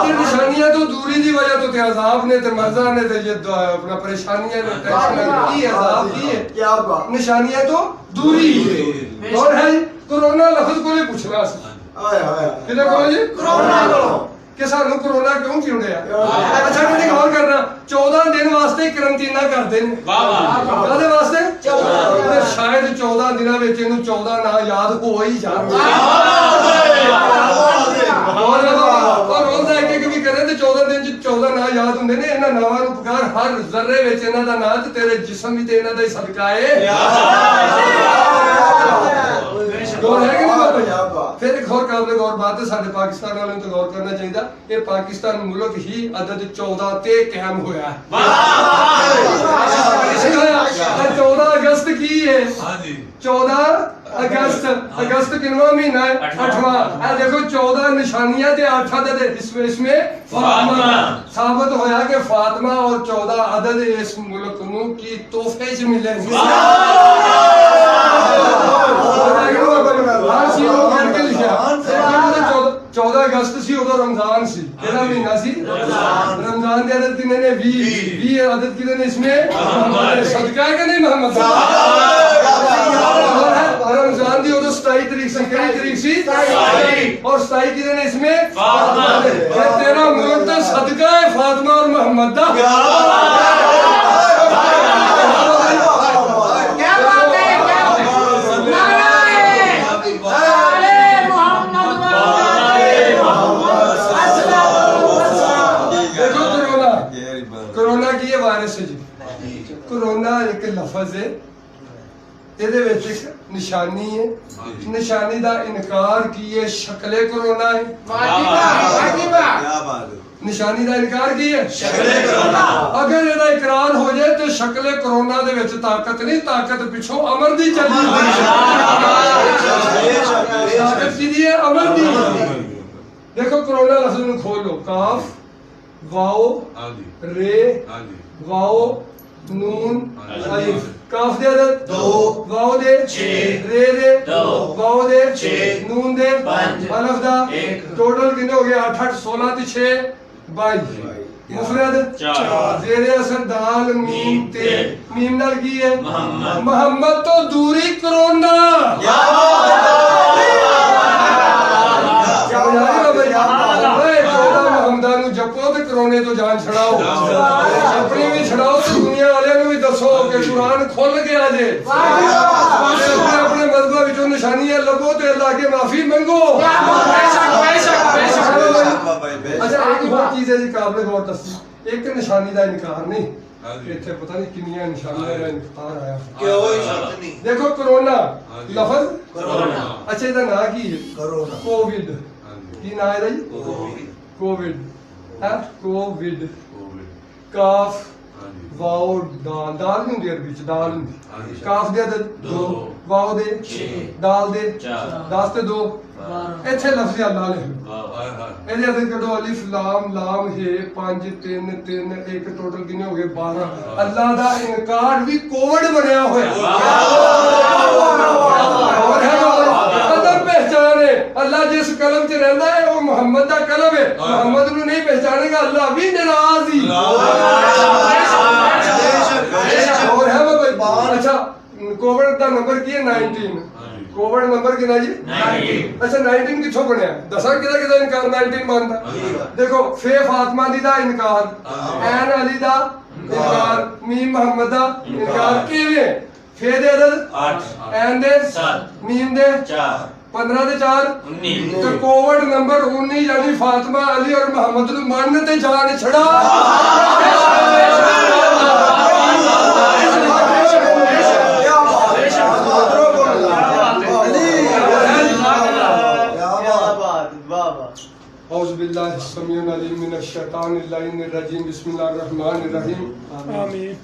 ये निशानियां तो दूरी की वजह तो अजाब ने ते मर्जा ने ते ये अपना परेशानियां ने टेंशन की अजाब की है क्या बात निशानियां तो दूरी है और है कोरोना लफ्ज को नहीं पूछना आया आया किधर को जी कोरोना को कि सानू कोरोना क्यों चिड़िया अच्छा मैंने गौर करना 14 दिन वास्ते करंटीना करते हैं काहदे वास्ते ते शायद 14 दिनों ਵਿੱਚ ਇਹਨੂੰ 14 ਨਾ ਯਾਦ ਹੋ ਹੀ ਜਾਣ और रोज एक भी करे तो 14 दिन ਚ 14 ਨਾ ਯਾਦ ਹੁੰਦੇ ਨੇ ਇਹਨਾਂ ਨਾਵਾਂ ਨੂੰ ਪੁਕਾਰ ਹਰ ਜ਼ਰਰੇ ਵਿੱਚ ਇਹਨਾਂ ਦਾ ਨਾਂ ਤੇ ਤੇਰੇ ਜਿਸਮ ਵੀ ਤੇ ਇਹਨਾਂ ਦਾ ਹੀ ਸਦਕਾ गौर है कि नहीं बाबा जी? फिर एक और काबिल गौर बात है साढ़े पाकिस्तान वालों को गौर करना चाहिए ये पाकिस्तान मुल्क ही अदद 14 ते कायम होया है 14 अगस्त की है 14 अगस्त किनवा महीना है 8वां देखो 14 निशानियां ते 8 अदद इसमें फातिमा साबित होया कि फातिमा और 14 अदद इस मुल्क नु की तोहफे च मिले हर चीज को करके लिखा 14 अगस्त सी उदो रमजान सी केड़ा महीना सी रमजान दे अदद कितने ने 20 अदद कितने ने इसमें सदका है कि नहीं मोहम्मद रमजान दी उदो 27 तारीख से कितनी तारीख सी 27 और 27 कितने ने इसमें फातिमा तेरा मुल्क तो सदका है फातिमा और मोहम्मद दा कोरोना की है वायरस है जी कोरोना एक लफज है ਇਹਦੇ ਵਿੱਚ ਇੱਕ ਨਿਸ਼ਾਨੀ ਹੈ ਨਿਸ਼ਾਨੀ ਦਾ ਇਨਕਾਰ ਕੀ ਹੈ ਸ਼ਕਲੇ ਕੋਰੋਨਾ ਹੈ क्या बात है ਨਿਸ਼ਾਨੀ ਦਾ ਇਨਕਾਰ ਕੀ ਹੈ शक्ले कोरोना ਅਗਰ ਇਹਦਾ ਇਕਰਾਰ ਹੋ ਜਾਏ ਤੇ ਸ਼ਕਲੇ ਕੋਰੋਨਾ ਦੇ ਵਿੱਚ ਤਾਕਤ ਨਹੀਂ ਤਾਕਤ ਪਿੱਛੋਂ ਅਮਰ ਦੀ ਚੱਲੀ ਹੋਈ ਹੈ ਤਾਕਤ ਕੀ ਦੀ ਹੈ ਅਮਰ ਦੀ ਦੇਖੋ ਕੋਰੋਨਾ ਲਫ਼ਜ਼ ਨੂੰ ਖੋਲੋ ਕਾਫ ਵਾਓ ਰੇ ਵਾਓ ਨੂਨ ਅਲਿਫ ਕਾਫ ਦੇ ਅਦਦ 2 ਵਾਓ ਦੇ 6 ਰੇ ਦੇ 2 ਵਾਓ ਦੇ 6 ਨੂਨ ਦੇ 5 ਅਲਫ ਦਾ 1 ਟੋਟਲ ਕਿੰਨੇ ਹੋ ਗਏ 8 8 16 ਤੇ 6 22 मुफरद 4 जेरे असर दाल मीम ते मीम नाल की है मोहम्मद तो दूरी कोरोना क्या मोहम्मद जपो ते कोरोने तो जान छड़ाओ अपनी भी छड़ाओ ते दुनिया वाले भी दसो कि कुरान खुल गया जे अपने मजहब विचों निशानियां लभो ते अल्लाह के माफी मंगो अच्छा एक और चीज है जी काबिल गौर दसी एक निशानी का इनकार नहीं इतने पता नहीं कितनी निशानियां का इनकार आया क्या कोई शर्त नहीं देखो कोरोना लफ्ज कोरोना अच्छा इसका नाम की है कोरोना कोविड की नाम है जी कोविड है कोविड काफ वाओ दाल दाल नहीं होती अरबी च दाल होती काफ दे अदद 2 वाओ दे 6 दाल दे 4 10 ते 2 ਇੱਥੇ ਲਫ਼ਜ਼ ਅੱਲਾਹ ਲਿਖ ਲਓ ਇਹਦੇ ਅਦਰ ਕਢੋ ਅਲਿਫ ਲਾਮ ਲਾਮ ਹੈ 5 3 3 1 ਟੋਟਲ ਕਿੰਨੇ ਹੋ ਗਏ 12 ਅੱਲਾਹ ਦਾ ਇਨਕਾਰ ਵੀ ਕੋਵਿਡ ਬਣਿਆ ਹੋਇਆ और है कलम पहचान है अल्लाह जिस कलम च रहता है वो मोहम्मद का कलम है मोहम्मद को नहीं पहचानेगा अल्लाह भी नाराज ही और है भाई अच्छा कोविड का नंबर की है 19 कोविड नंबर कितना जी 19 अच्छा 19 किथों बनया दसा किदा किदा इनकार 19 मानता देखो फे फातिमा दी दा इनकार ऐन अली दा इनकार मीम मोहम्मद दा इनकार किवें फे दे अदद 8 ऐन दे 7 मीम दे 4 15 दे 4 19 तो कोविड नंबर 19 यानी फातिमा अली और मोहम्मद नु मान ते जान छड़ा औज़ुबिल्लाहि समीउल अलीम मिनश शैतानिर रजीम बिस्मिल्लाहिर रहमानिर रहीम आमीन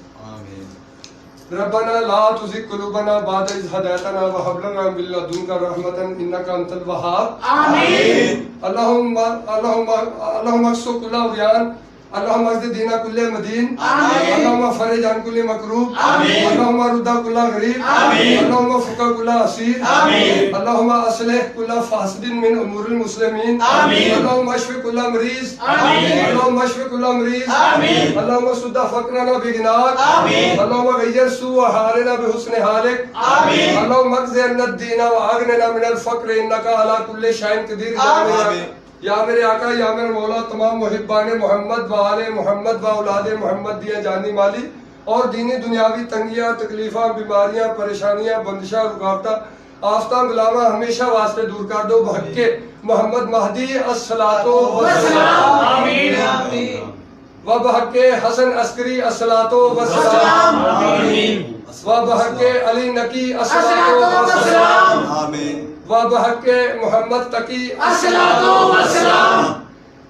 रब्बना ला तुज़िग क़ुलूबना बअद इज़ हदैतना व हब लना मिन लदुनका रहमतन इन्नका अंतल वहाब आमीन अल्लाहुम्मा अक्सु कुल्ला उरियान अल्लाहुम्मा अज़्ज़िद दीना कुल्ले मदीन आमीन। अल्लाहुम्मा फरिज अन कुल्ले मकरूब आमीन। अल्लाहुम्मा रुद्दा कुल्ला गरीब आमीन। अल्लाहुम्मा फुका कुल्ला असीर आमीन। अल्लाहुम्मा अस्लिह कुल्ला फासिदिन मिन उमूरिल मुस्लिमीन आमीन। अल्लाहुम्मा अश्फि कुल्ला मरीज आमीन। अल्लाहुम्मा अश्फि कुल्ला मरीज आमीन। अल्लाहुम्मा सुद्दा फकरना बिगिनाक आमीन। अल्लाहुम्मा गय्यर सू हालना बिहुस्न हालिक आमीन। अल्लाहुम्मा अग़्ज़िना दीना व अग़निना मिनल फ़क़्र इन्नका अला कुल्लि शैइन क़दीर। आमीन। या मेरे आका या मेरे मौला तमाम मुहिब्बान मोहम्मद व आले मोहम्मद व औलाद मोहम्मद दिया जानी माली और दीनी दुनियावी तंगियां तकलीफा बीमारियां परेशानियां बंदिशां रुकावटा आफ्ता गुलामा हमेशा वास्ते दूर कर दो बहके मोहम्मद महदी अस्सलातो वस्सलाम आमीन। व बहके हसन अस्करी अस्सलातो वस्सलाम व बहके अली नकी अस्सलातो वस्सलाम आमीन। व बहके मोहम्मद तकी अस्सलातो वस्सलाम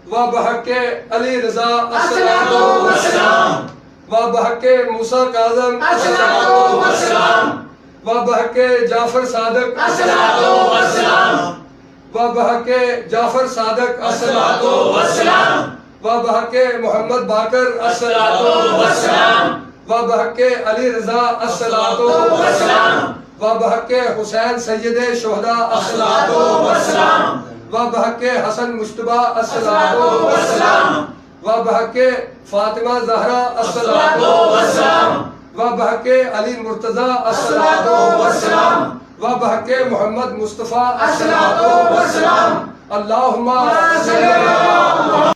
व बहके अली रजा अस्सलातो वस्सलाम व बहके मूसा काज़म अस्सलातो वस्सलाम व बहके जाफर सादक अस्सलातो वस्सलाम व बहके जाफर सादक अस्सलातो वस्सलाम व बहके मोहम्मद बाकर अस्सलातो वस्सलाम व बहके अली रजा अस्सलातो वस्सलाम व बहके हुसैन सैयदे शुहदा अस्सलातो वस्सलाम व बहके हसन मुश्तबा अस्सलातो वस्सलाम व बहके फातिमा ज़हरा अस्सलातो वस्सलाम व बहके अली मुर्तज़ा अस्सलातो वस्सलाम व बहके मोहम्मद मुस्तफ़ा अस्सलातो वस्सलाम अल्लाहुम्मा सल्ली अला